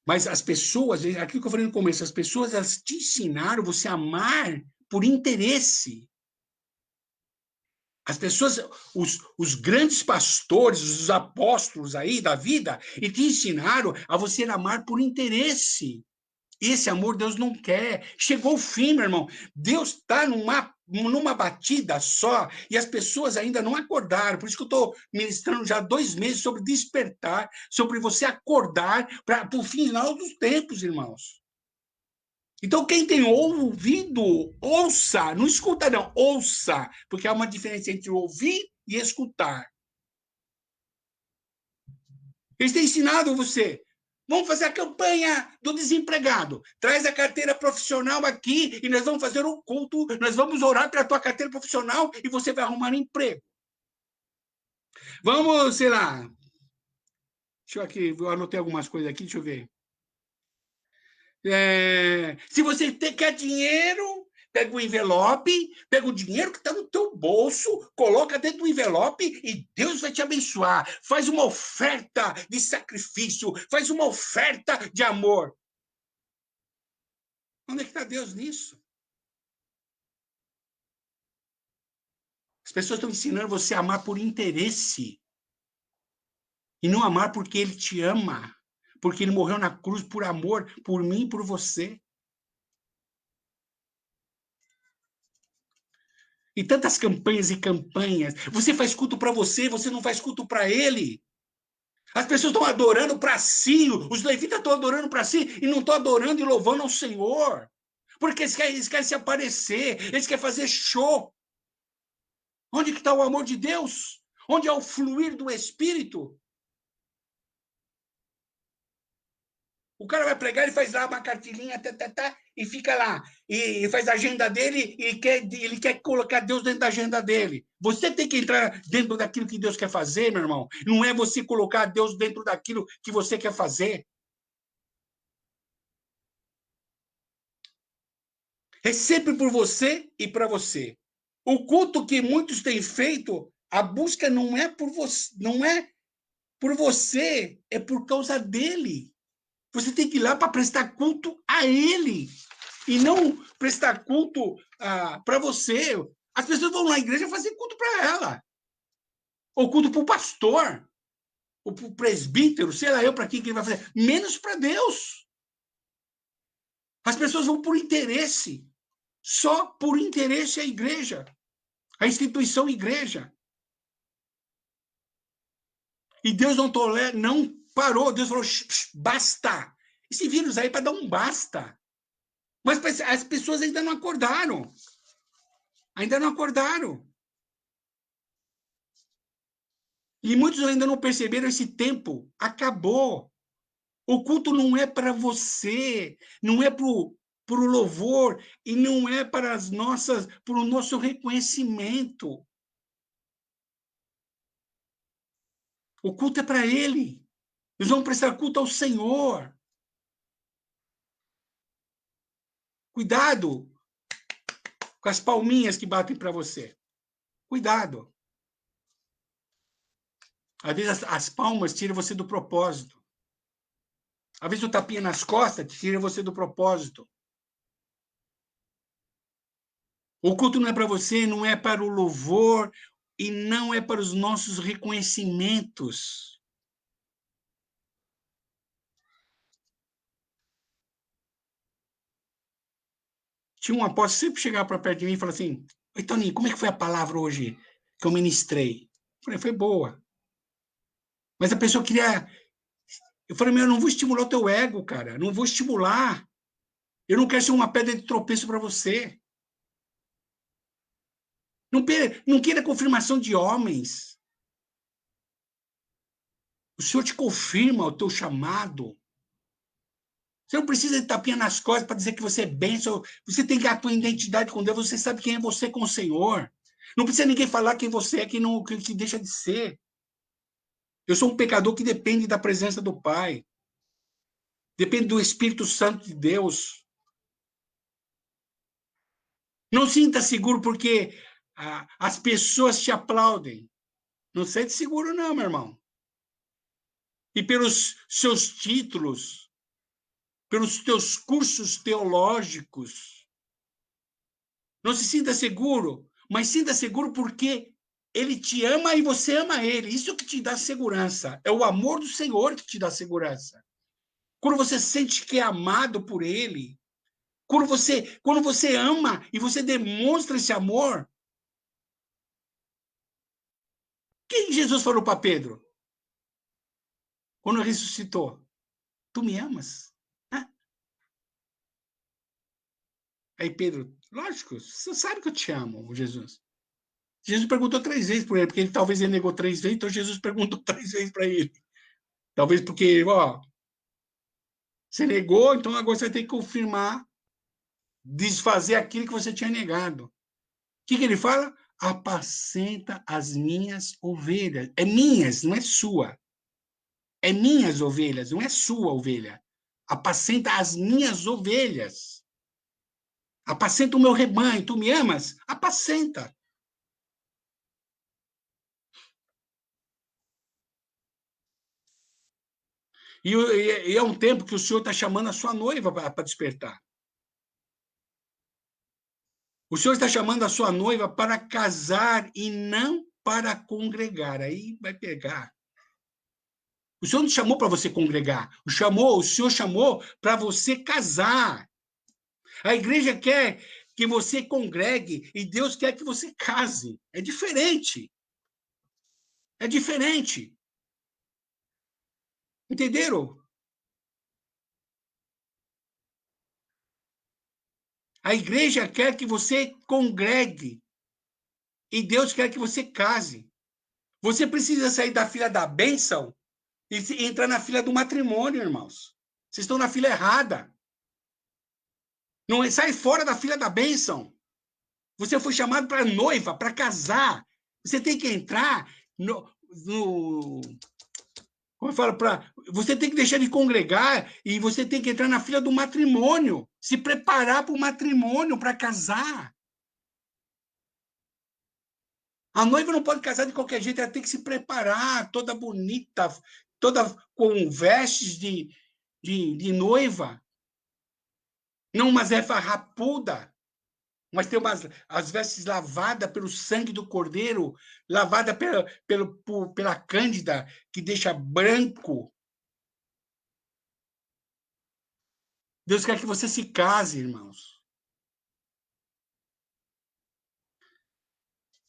Mas as pessoas, aquilo que eu falei no começo, as pessoas elas te ensinaram você a amar por interesse. As pessoas, os grandes pastores, os apóstolos aí da vida, e te ensinaram a você amar por interesse. Esse amor Deus não quer. Chegou o fim, meu irmão. Deus está numa batida só e as pessoas ainda não acordaram. Por isso que eu estou ministrando já 2 meses sobre despertar, sobre você acordar para o final dos tempos, irmãos. Então, quem tem ouvido, ouça. Não escuta, não. Ouça. Porque há uma diferença entre ouvir e escutar. Eles têm ensinado você. Vamos fazer a campanha do desempregado. Traz a carteira profissional aqui e nós vamos fazer um culto, nós vamos orar pela tua carteira profissional e você vai arrumar um emprego. Vamos, sei lá. Deixa eu aqui, eu anotei algumas coisas aqui, deixa eu ver. Se você quer dinheiro, pega o envelope, pega o dinheiro que está no teu bolso, coloca dentro do envelope e Deus vai te abençoar. Faz uma oferta de sacrifício, faz uma oferta de amor. Onde é que está Deus nisso? As pessoas estão ensinando você a amar por interesse e não amar porque Ele te ama, porque Ele morreu na cruz por amor, por mim e por você. E tantas campanhas e campanhas. Você faz culto para você, você não faz culto para Ele. As pessoas estão adorando para si, os levitas estão adorando para si e não estão adorando e louvando ao Senhor. Porque eles querem se aparecer, eles querem fazer show. Onde que está o amor de Deus? Onde é o fluir do Espírito? O cara vai pregar, ele faz lá uma cartilinha, e fica lá. E faz a agenda dele, e ele quer colocar Deus dentro da agenda dele. Você tem que entrar dentro daquilo que Deus quer fazer, meu irmão. Não é você colocar Deus dentro daquilo que você quer fazer. É sempre por você e para você. O culto que muitos têm feito, a busca não é por você, não é por você, é por causa dele. Você tem que ir lá para prestar culto a ele e não prestar culto para você. As pessoas vão na igreja fazer culto para ela, ou culto para o pastor, ou para o presbítero, sei lá eu para quem que ele vai fazer, menos para Deus. As pessoas vão por interesse, só por interesse à igreja, a instituição igreja. E Deus não tolera, não parou. Deus falou, basta. Esse vírus aí para dar um basta. Mas as pessoas ainda não acordaram. Ainda não acordaram. E muitos ainda não perceberam esse tempo. Acabou. O culto não é para você, não é para o louvor e não é para o nosso reconhecimento. O culto é para Ele. Nós vamos prestar culto ao Senhor. Cuidado com as palminhas que batem para você. Cuidado. Às vezes as palmas tiram você do propósito. Às vezes o tapinha nas costas tira você do propósito. O culto não é para você, não é para o louvor e não é para os nossos reconhecimentos. Tinha um apóstolo que sempre chegava para perto de mim e falava assim, oi, Toninho, como é que foi a palavra hoje que eu ministrei? Eu falei, foi boa. Mas a pessoa queria... Eu falei, eu não vou estimular o teu ego, cara. Não vou estimular. Eu não quero ser uma pedra de tropeço para você. Não queira confirmação de homens. O Senhor te confirma o teu chamado. Você não precisa de tapinha nas costas para dizer que você é bênção. Você tem a tua identidade com Deus. Você sabe quem é você com o Senhor. Não precisa ninguém falar quem você é, que deixa de ser. Eu sou um pecador que depende da presença do Pai. Depende do Espírito Santo de Deus. Não sinta seguro porque as pessoas te aplaudem. Não sente seguro não, meu irmão. E pelos seus títulos, pelos teus cursos teológicos. Não se sinta seguro, mas sinta seguro porque ele te ama e você ama ele. Isso que te dá segurança. É o amor do Senhor que te dá segurança. Quando você sente que é amado por ele, quando você ama e você demonstra esse amor. Quem Jesus falou para Pedro? Quando ressuscitou. Tu me amas? Aí Pedro, lógico, você sabe que eu te amo, Jesus. Jesus perguntou 3 vezes por ele, porque talvez ele negou 3 vezes, então Jesus perguntou 3 vezes para ele. Talvez porque, você negou, então agora você vai ter que confirmar, desfazer aquilo que você tinha negado. O que ele fala? Apacenta as minhas ovelhas. É minhas, não é sua. É minhas ovelhas, não é sua ovelha. Apacenta as minhas ovelhas. Apacenta o meu rebanho. Tu me amas? Apacenta. E é um tempo que o Senhor está chamando a sua noiva para despertar. O Senhor está chamando a sua noiva para casar e não para congregar. Aí vai pegar. O Senhor não chamou para você congregar. O Senhor chamou para você casar. A igreja quer que você congregue e Deus quer que você case. É diferente. É diferente. Entenderam? A igreja quer que você congregue. E Deus quer que você case. Você precisa sair da fila da bênção e entrar na fila do matrimônio, irmãos. Vocês estão na fila errada. Não sai fora da fila da bênção. Você foi chamado para noiva, para casar. Você tem que entrar como eu falo, você tem que deixar de congregar e você tem que entrar na fila do matrimônio. Se preparar para o matrimônio, para casar. A noiva não pode casar de qualquer jeito, ela tem que se preparar, toda bonita, toda com vestes de noiva. Não uma Zé farrapuda, mas tem as vestes lavadas pelo sangue do Cordeiro, lavada pela Cândida, que deixa branco. Deus quer que você se case, irmãos.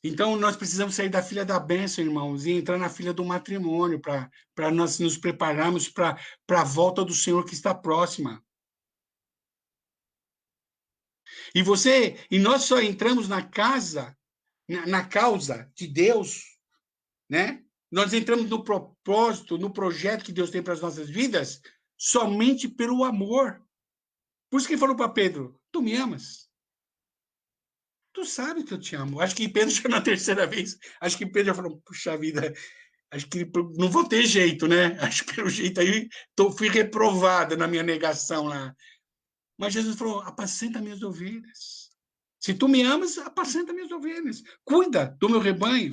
Então, nós precisamos sair da fila da bênção, irmãos, e entrar na fila do matrimônio, para nós nos prepararmos para a volta do Senhor que está próxima. E nós só entramos na causa de Deus, né? Nós entramos no propósito, no projeto que Deus tem para as nossas vidas, somente pelo amor. Por isso que ele falou para Pedro, tu me amas? Tu sabe que eu te amo. Acho que Pedro já na terceira vez, acho que Pedro já falou, puxa vida, acho que não vou ter jeito, né? Acho que pelo jeito aí fui reprovado na minha negação lá. Mas Jesus falou, apacenta minhas ovelhas. Se tu me amas, apacenta minhas ovelhas. Cuida do meu rebanho.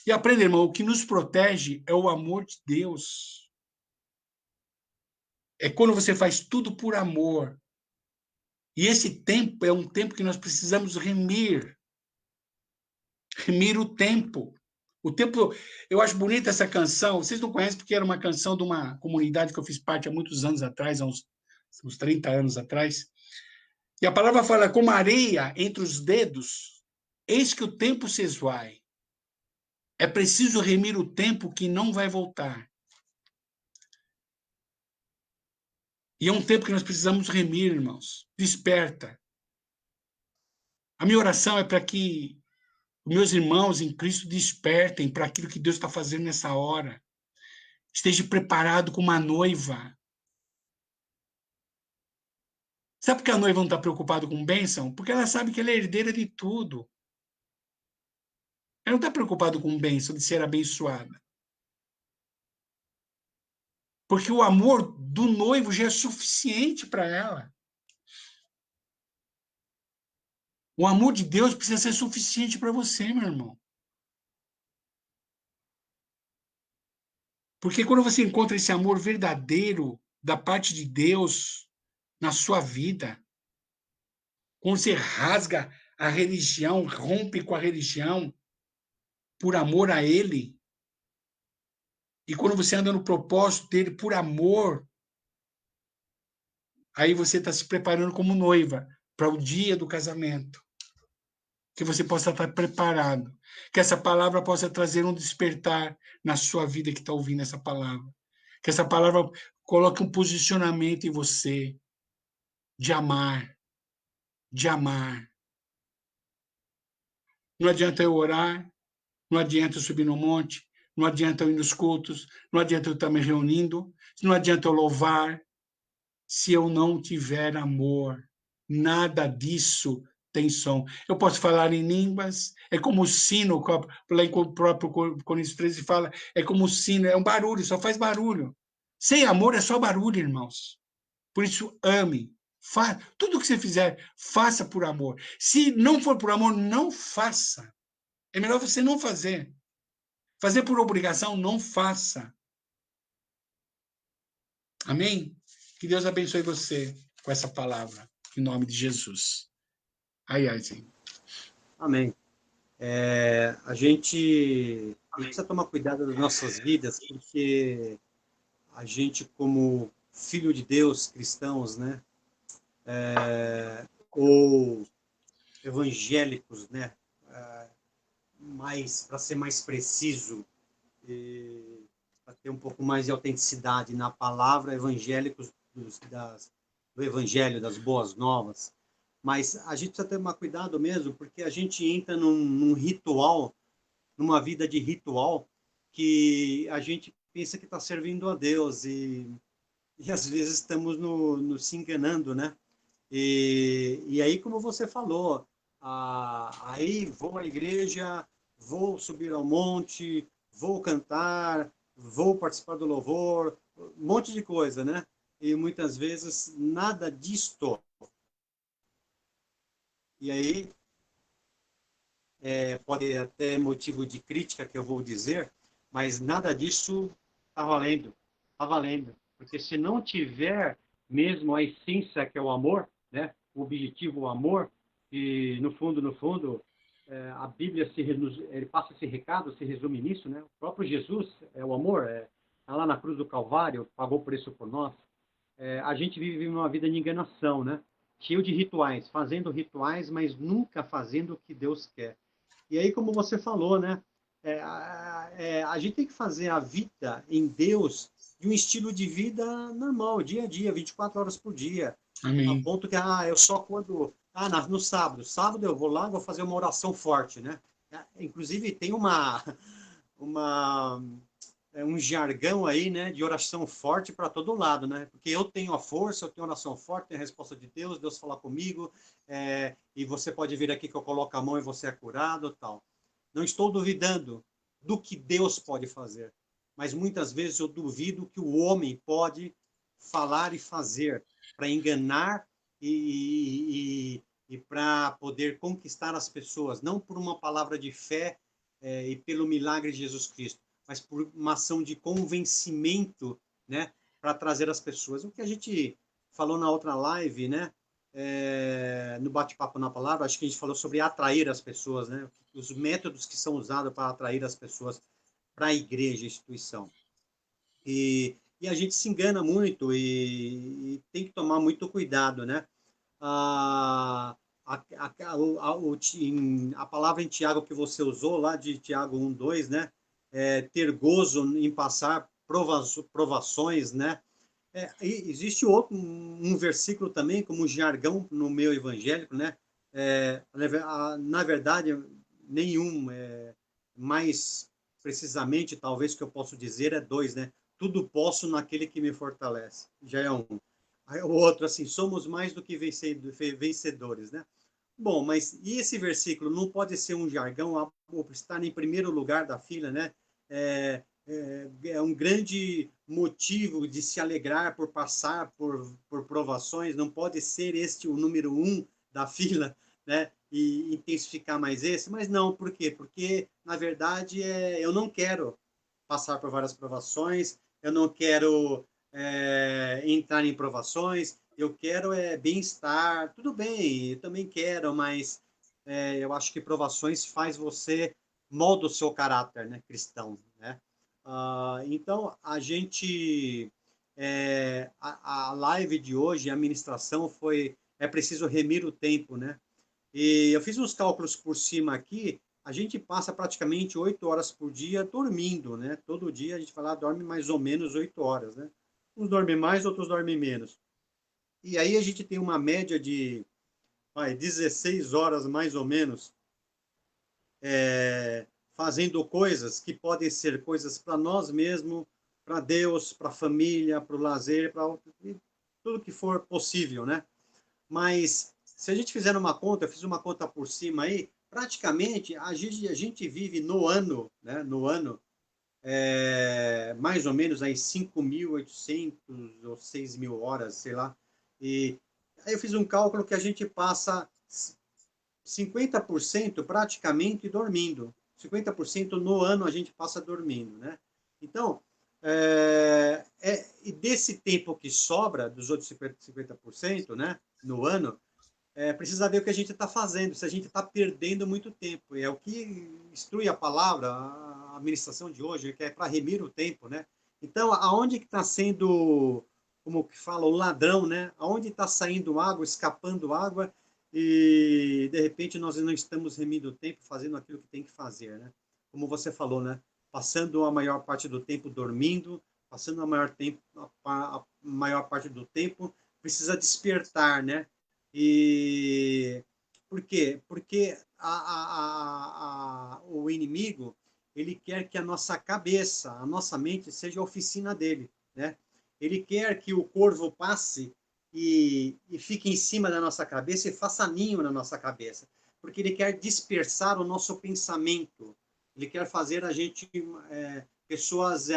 E aprenda, irmão, o que nos protege é o amor de Deus. É quando você faz tudo por amor. E esse tempo é um tempo que nós precisamos remir. Remir o tempo. O tempo, eu acho bonita essa canção. Vocês não conhecem porque era uma canção de uma comunidade que eu fiz parte há muitos anos atrás, há uns 30 anos atrás. E a palavra fala, como areia entre os dedos, eis que o tempo se esvai. É preciso remir o tempo que não vai voltar. E é um tempo que nós precisamos remir, irmãos. Desperta. A minha oração é para que os meus irmãos em Cristo despertem para aquilo que Deus está fazendo nessa hora. Esteja preparado como uma noiva. Sabe por que a noiva não está preocupada com bênção? Porque ela sabe que ela é herdeira de tudo. Ela não está preocupada com bênção, de ser abençoada. Porque o amor do noivo já é suficiente para ela. O amor de Deus precisa ser suficiente para você, meu irmão. Porque quando você encontra esse amor verdadeiro da parte de Deus na sua vida, quando você rasga a religião, rompe com a religião por amor a Ele, e quando você anda no propósito dele por amor, aí você está se preparando como noiva para o dia do casamento. Que você possa estar preparado. Que essa palavra possa trazer um despertar na sua vida que está ouvindo essa palavra. Que essa palavra coloque um posicionamento em você de amar. De amar. Não adianta eu orar, não adianta eu subir no monte, não adianta eu ir nos cultos, não adianta eu estar me reunindo, não adianta eu louvar, se eu não tiver amor. Nada disso tem som. Eu posso falar em línguas, é como o sino, lá em o próprio Coríntios 13 fala, é como o sino, é um barulho, só faz barulho. Sem amor é só barulho, irmãos. Por isso, ame. Tudo que você fizer, faça por amor. Se não for por amor, não faça. É melhor você não fazer. Fazer por obrigação, não faça. Amém? Que Deus abençoe você com essa palavra, em nome de Jesus. Ai, sim. Amém. A gente precisa tomar cuidado das nossas vidas, porque a gente, como filho de Deus, cristãos, né? Ou evangélicos, né? Para ser mais preciso, para ter um pouco mais de autenticidade na palavra, evangélicos do Evangelho, das Boas Novas. Mas a gente precisa ter um cuidado mesmo, porque a gente entra num ritual, numa vida de ritual, que a gente pensa que está servindo a Deus e às vezes estamos se enganando, né? E aí, como você falou, aí vou à igreja, vou subir ao monte, vou cantar, vou participar do louvor, um monte de coisa, né? E muitas vezes nada disto. E aí, pode até motivo de crítica que eu vou dizer, mas nada disso está valendo. Está valendo. Porque se não tiver mesmo a essência que é o amor, né? O objetivo, o amor, e no fundo, a Bíblia ele passa esse recado, se resume nisso, né? O próprio Jesus é o amor, tá lá na cruz do Calvário, pagou por isso por nós. A gente vive uma vida de enganação, né? Cheio de rituais, fazendo rituais, mas nunca fazendo o que Deus quer. E aí, como você falou, né? A gente tem que fazer a vida em Deus de um estilo de vida normal, dia a dia, 24 horas por dia. Amém. A ponto que, eu só quando... no sábado. Sábado eu vou lá, vou fazer uma oração forte, né? Inclusive, tem um jargão aí, né, de oração forte para todo lado, né? Porque eu tenho a força, eu tenho oração forte, tenho a resposta de Deus, Deus fala comigo, e você pode vir aqui que eu coloco a mão e você é curado, tal. Não estou duvidando do que Deus pode fazer, mas muitas vezes eu duvido que o homem pode falar e fazer para enganar e para poder conquistar as pessoas, não por uma palavra de fé e pelo milagre de Jesus Cristo, mas por uma ação de convencimento, né, para trazer as pessoas. O que a gente falou na outra live, né, no bate-papo na palavra, acho que a gente falou sobre atrair as pessoas, né, os métodos que são usados para atrair as pessoas para a igreja, a instituição. E a gente se engana muito e tem que tomar muito cuidado, né? A palavra em Tiago que você usou, lá de Tiago 1:2, né? Ter gozo em passar provações, né? Existe um versículo também, como jargão no meio evangélico, né? Na verdade, nenhum, mais precisamente, talvez que eu posso dizer, é 2, né? Tudo posso naquele que me fortalece. Já é um. Aí, o outro, assim, somos mais do que vencedores, né? Bom, mas e esse versículo não pode ser um jargão, estar em primeiro lugar da fila, né? É um grande motivo de se alegrar por passar por provações, não pode ser este o número 1 da fila, né? E intensificar mais esse, mas não, por quê? Porque, na verdade, eu não quero passar por várias provações, eu não quero entrar em provações, eu quero bem-estar, tudo bem, eu também quero, mas eu acho que provações faz você, molda o seu caráter, né, cristão, né? Então, a gente, a live de hoje, a ministração é preciso remir o tempo, né? E eu fiz uns cálculos por cima aqui, a gente passa praticamente 8 horas por dia dormindo, né? Todo dia a gente fala, dorme mais ou menos 8 horas, né? Uns dormem mais, outros dormem menos. E aí a gente tem uma média de 16 horas mais ou menos fazendo coisas que podem ser coisas para nós mesmos, para Deus, para a família, para o lazer, para tudo que for possível, né? Mas se a gente fizer uma conta, eu fiz uma conta por cima aí, praticamente a gente vive no ano, né? No ano, mais ou menos aí 5.800 ou 6.000 horas, sei lá. E aí eu fiz um cálculo que a gente passa 50% praticamente dormindo. 50% no ano a gente passa dormindo, né? Então, e desse tempo que sobra, dos outros 50%, né, no ano, precisa ver o que a gente está fazendo, se a gente está perdendo muito tempo. E é o que instrui a palavra, a administração de hoje, que é para remir o tempo, né? Então, aonde que está sendo, como que fala, o ladrão, né? Aonde está saindo água, escapando água, e de repente nós não estamos remindo o tempo, fazendo aquilo que tem que fazer, né? Como você falou, né? Passando a maior parte do tempo dormindo, passando a maior parte do tempo, precisa despertar, né? E por quê? Porque o inimigo, ele quer que a nossa cabeça, a nossa mente seja a oficina dele, né? Ele quer que o corvo passe e fique em cima da nossa cabeça e faça ninho na nossa cabeça, porque ele quer dispersar o nosso pensamento, ele quer fazer a gente pessoas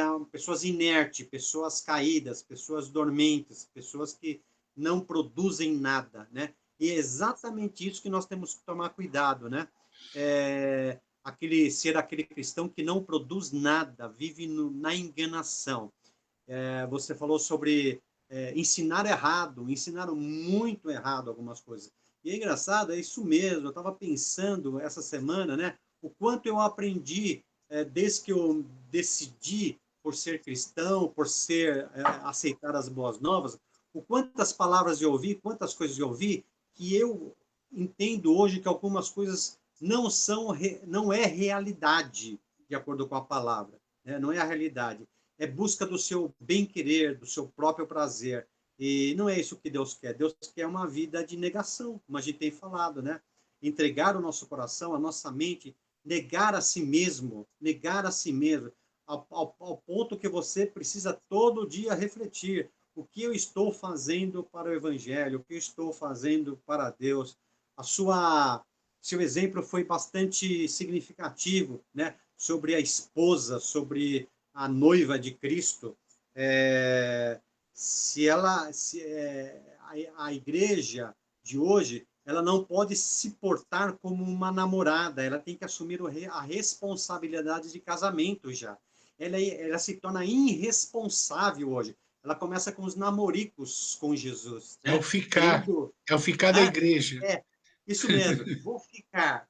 inertes, pessoas caídas, pessoas dormentes, pessoas que não produzem nada, né? E é exatamente isso que nós temos que tomar cuidado, né? Ser aquele cristão que não produz nada, vive na enganação. Você falou sobre ensinar errado, ensinaram muito errado algumas coisas. E é engraçado, é isso mesmo, eu estava pensando essa semana, né? O quanto eu aprendi desde que eu decidi por ser cristão, por aceitar as boas novas, o quantas palavras eu ouvi, quantas coisas eu ouvi, que eu entendo hoje que algumas coisas não é realidade, de acordo com a palavra, né? Não é a realidade. É busca do seu bem-querer, do seu próprio prazer. E não é isso que Deus quer. Deus quer uma vida de negação, como a gente tem falado, né? Entregar o nosso coração, a nossa mente, negar a si mesmo, ao ponto que você precisa todo dia refletir o que eu estou fazendo para o Evangelho, o que eu estou fazendo para Deus. Seu exemplo foi bastante significativo, né? Sobre a esposa, sobre a noiva de Cristo. A igreja de hoje, ela não pode se portar como uma namorada, ela tem que assumir a responsabilidade de casamento já. Ela se torna irresponsável hoje. Ela começa com os namoricos com Jesus. Né? É o ficar da igreja. Isso mesmo. Vou ficar.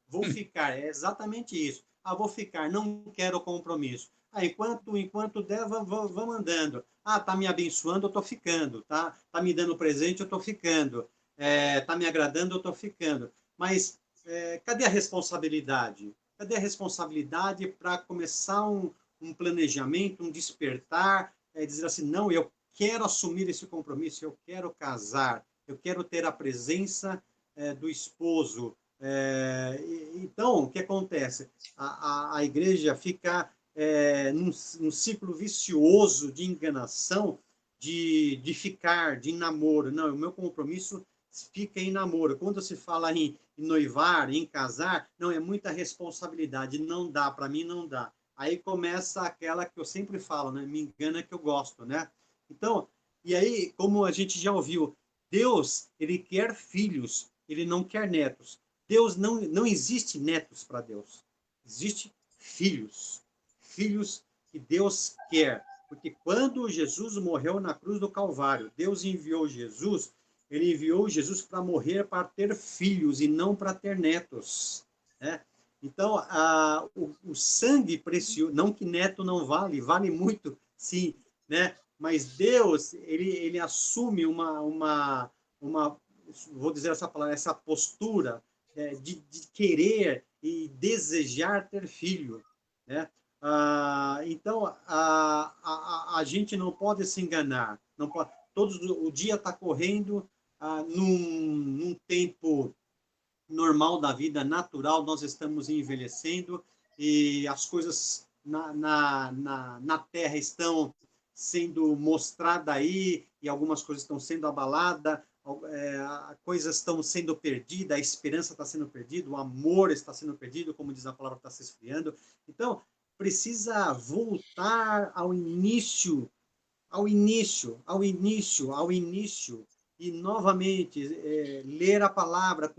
É exatamente isso. Vou ficar, não quero compromisso. Enquanto der, vamos andando. Tá me abençoando, eu tô ficando. Tá me dando presente, eu tô ficando. Tá me agradando, eu tô ficando. Mas cadê a responsabilidade? Cadê a responsabilidade para começar um planejamento, um despertar, dizer assim, não, eu quero assumir esse compromisso, eu quero casar, eu quero ter a presença do esposo. Então, o que acontece? A igreja fica num ciclo vicioso de enganação, de ficar, de namoro. Não, o meu compromisso fica em namoro. Quando se fala em noivar, em casar, não, é muita responsabilidade, não dá, para mim não dá. Aí começa aquela que eu sempre falo, né? Me engana que eu gosto, né? Então, e aí, como a gente já ouviu, Deus, ele quer filhos, ele não quer netos. Deus não existe netos para Deus. Existe filhos. Filhos que Deus quer. Porque quando Jesus morreu na cruz do Calvário, Deus enviou Jesus, ele enviou Jesus para morrer para ter filhos e não para ter netos, né? Então, o sangue precioso, não que neto não vale muito, sim, né? Mas Deus, ele assume vou dizer essa palavra, essa postura de querer e desejar ter filho, né? Então, a gente não pode se enganar, não pode, o dia está correndo num tempo normal da vida, natural, nós estamos envelhecendo e as coisas na Terra estão sendo mostradas aí e algumas coisas estão sendo abaladas, coisas estão sendo perdidas, a esperança está sendo perdida, o amor está sendo perdido, como diz a palavra, está se esfriando. Então, precisa voltar ao início, e novamente ler a palavra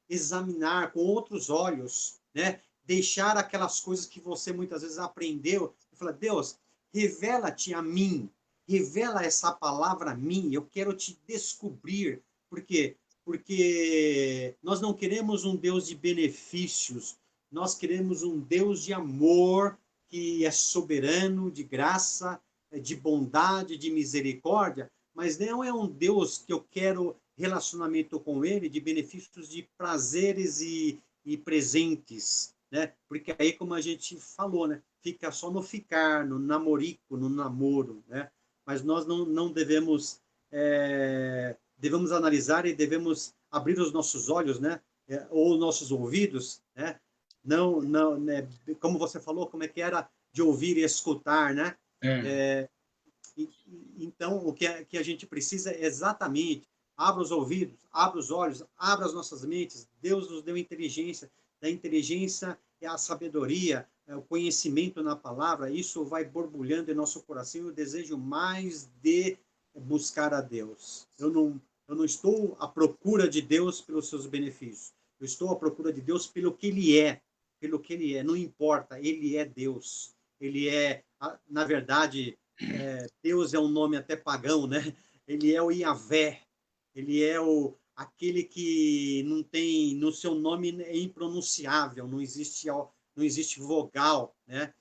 examinar com outros olhos, né? Deixar aquelas coisas que você muitas vezes aprendeu e falar, Deus, revela-te a mim, revela essa palavra a mim, eu quero te descobrir. Por quê? Porque nós não queremos um Deus de benefícios, nós queremos um Deus de amor, que é soberano, de graça, de bondade, de misericórdia, mas não é um Deus que eu quero relacionamento com ele, de benefícios, de prazeres e presentes, né? Porque aí, como a gente falou, né? Fica só no ficar, no namorico, no namoro, né? Mas nós não devemos, devemos analisar e devemos abrir os nossos olhos, né? Ou nossos ouvidos, né? Não, né? Como você falou, como é que era de ouvir e escutar, né? Então, o que a gente precisa é exatamente abra os ouvidos, abra os olhos, abra as nossas mentes. Deus nos deu inteligência. Da inteligência é a sabedoria, é o conhecimento na palavra. Isso vai borbulhando em nosso coração e o desejo mais de buscar a Deus. Eu não estou à procura de Deus pelos seus benefícios. Eu estou à procura de Deus pelo que Ele é. Pelo que Ele é. Não importa, Ele é Deus. Ele é, na verdade, Deus é um nome até pagão, né? Ele é o Yahvé. Ele é aquele que não tem, no seu nome é impronunciável, não existe vogal, né?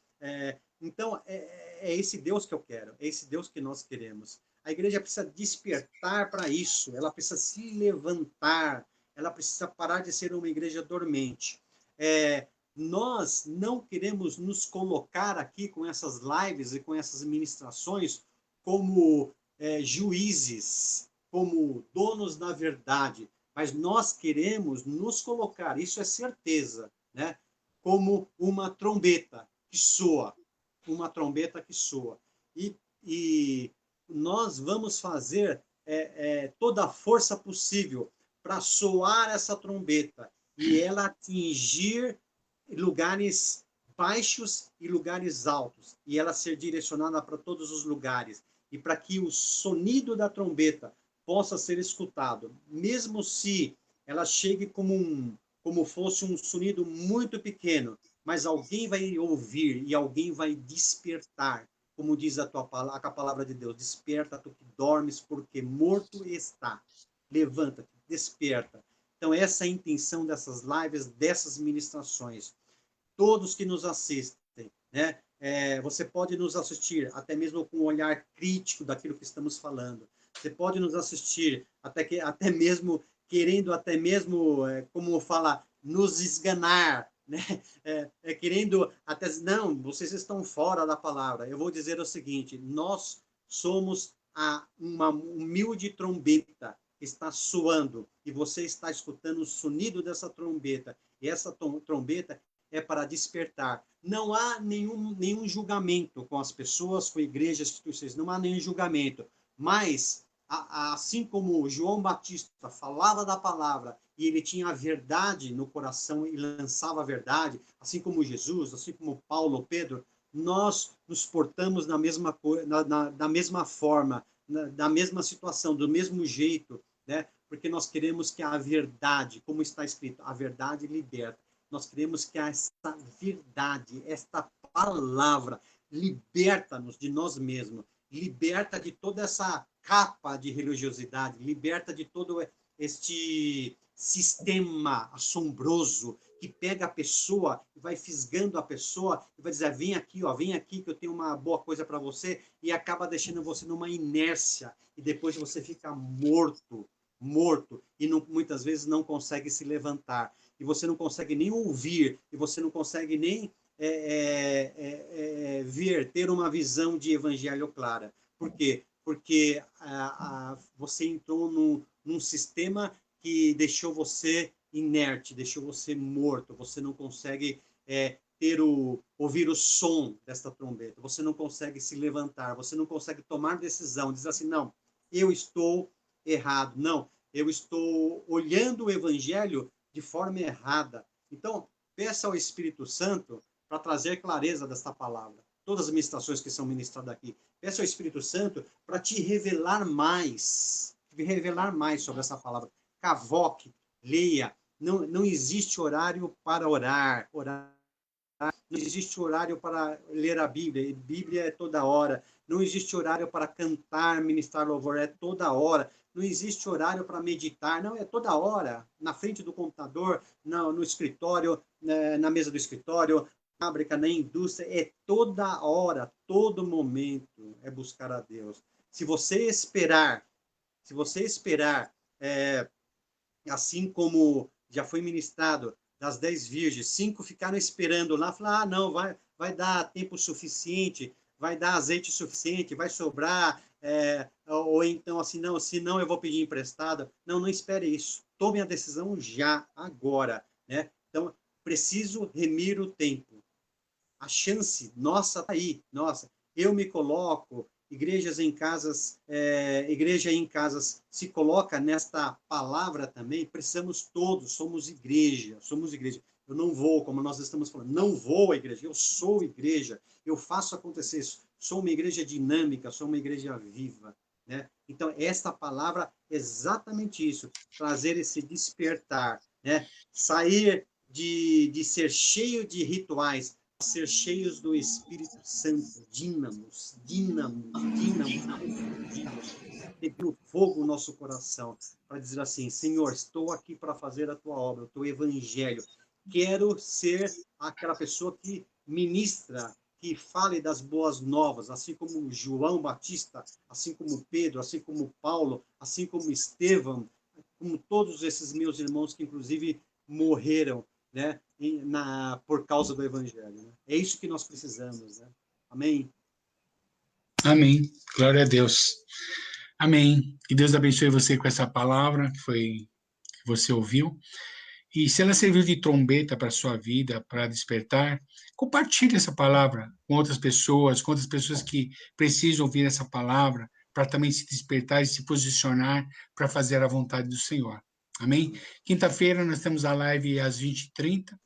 Então, é esse Deus que eu quero, é esse Deus que nós queremos. A igreja precisa despertar para isso, ela precisa se levantar, ela precisa parar de ser uma igreja dormente. Nós não queremos nos colocar aqui com essas lives e com essas ministrações como juízes, como donos da verdade, mas nós queremos nos colocar, isso é certeza, né? Como uma trombeta que soa, uma trombeta que soa. E nós vamos fazer toda a força possível para soar essa trombeta e ela atingir lugares baixos e lugares altos, e ela ser direcionada para todos os lugares, e para que o sonido da trombeta possa ser escutado, mesmo se ela chegue como fosse um sonido muito pequeno, mas alguém vai ouvir e alguém vai despertar, como diz a palavra de Deus, desperta tu que dormes, porque morto está. Levanta-te, desperta. Então, essa é a intenção dessas lives, dessas ministrações. Todos que nos assistem, né? Você pode nos assistir até mesmo com um olhar crítico daquilo que estamos falando. Você pode nos assistir até mesmo querendo, como fala, nos esganar, né? Querendo até não, vocês estão fora da palavra. Eu vou dizer o seguinte: nós somos uma humilde trombeta que está soando e você está escutando o sonido dessa trombeta. E essa trombeta é para despertar. Não há nenhum julgamento com as pessoas, com igrejas, instituições, não há nenhum julgamento. Mas, assim como João Batista falava da palavra e ele tinha a verdade no coração e lançava a verdade, assim como Jesus, assim como Paulo, Pedro, nós nos portamos da mesma forma, da mesma situação, do mesmo jeito, né? Porque nós queremos que a verdade, como está escrito, a verdade liberta. Nós queremos que essa verdade, esta palavra, liberta-nos de nós mesmos, liberta de toda essa capa de religiosidade, liberta de todo este sistema assombroso que pega a pessoa e vai fisgando a pessoa e vai dizer, vem aqui que eu tenho uma boa coisa para você, e acaba deixando você numa inércia e depois você fica morto e muitas vezes não consegue se levantar. E você não consegue nem ouvir, e você não consegue nem ter uma visão de evangelho clara. Por quê? Porque você entrou num sistema que deixou você inerte, deixou você morto, você não consegue ouvir o som desta trombeta, você não consegue se levantar, você não consegue tomar decisão, dizer assim, não, eu estou errado, não, eu estou olhando o evangelho de forma errada. Então, peça ao Espírito Santo para trazer clareza desta palavra. Todas as ministrações que são ministradas aqui. Peça ao Espírito Santo para te revelar mais sobre essa palavra. Cavoque, leia. Não existe horário para orar. Não existe horário para ler a Bíblia. A Bíblia é toda hora. Não existe horário para cantar, ministrar louvor. É toda hora. Não existe horário para meditar, não, é toda hora, na frente do computador, no escritório, na mesa do escritório, na fábrica, na indústria, é toda hora, todo momento é buscar a Deus. Se você esperar, assim como já foi ministrado, das 10 virgens, 5 ficaram esperando lá, falaram, não, vai dar tempo suficiente, vai dar azeite suficiente, vai sobrar, ou então assim, não, se não eu vou pedir emprestado. Não, não espere isso. Tome a decisão já, agora, né? Então, preciso remir o tempo. A chance, nossa, tá aí, nossa. Eu me coloco, igreja em casas se coloca nesta palavra também, precisamos todos, somos igreja. Eu não vou, como nós estamos falando, não vou à igreja, eu sou igreja, eu faço acontecer isso, sou uma igreja dinâmica, sou uma igreja viva, né? Então, esta palavra é exatamente isso, trazer esse despertar, né? Sair de ser cheio de rituais, ser cheios do Espírito Santo, dínamos, ter o fogo no nosso coração, para dizer assim, Senhor, estou aqui para fazer a tua obra, o teu evangelho, quero ser aquela pessoa que ministra, que fale das boas novas, assim como João Batista, assim como Pedro, assim como Paulo, assim como Estevão, como todos esses meus irmãos que inclusive morreram, né, por causa do evangelho, né? É isso que nós precisamos, né? Amém? Amém. Glória a Deus. Amém. Que Deus abençoe você com essa palavra que você ouviu. E se ela serviu de trombeta para a sua vida, para despertar, compartilhe essa palavra com outras pessoas que precisam ouvir essa palavra, para também se despertar e se posicionar para fazer a vontade do Senhor. Amém? Quinta-feira nós temos a live às 20h30,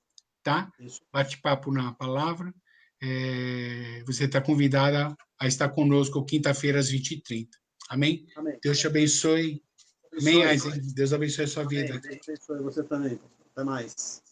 tá? Bate-papo na palavra. Você está convidada a estar conosco quinta-feira às 20h30. Amém? Amém. Deus te abençoe. Amém, Aizen? Deus abençoe a sua vida. Deus abençoe você também. Até mais.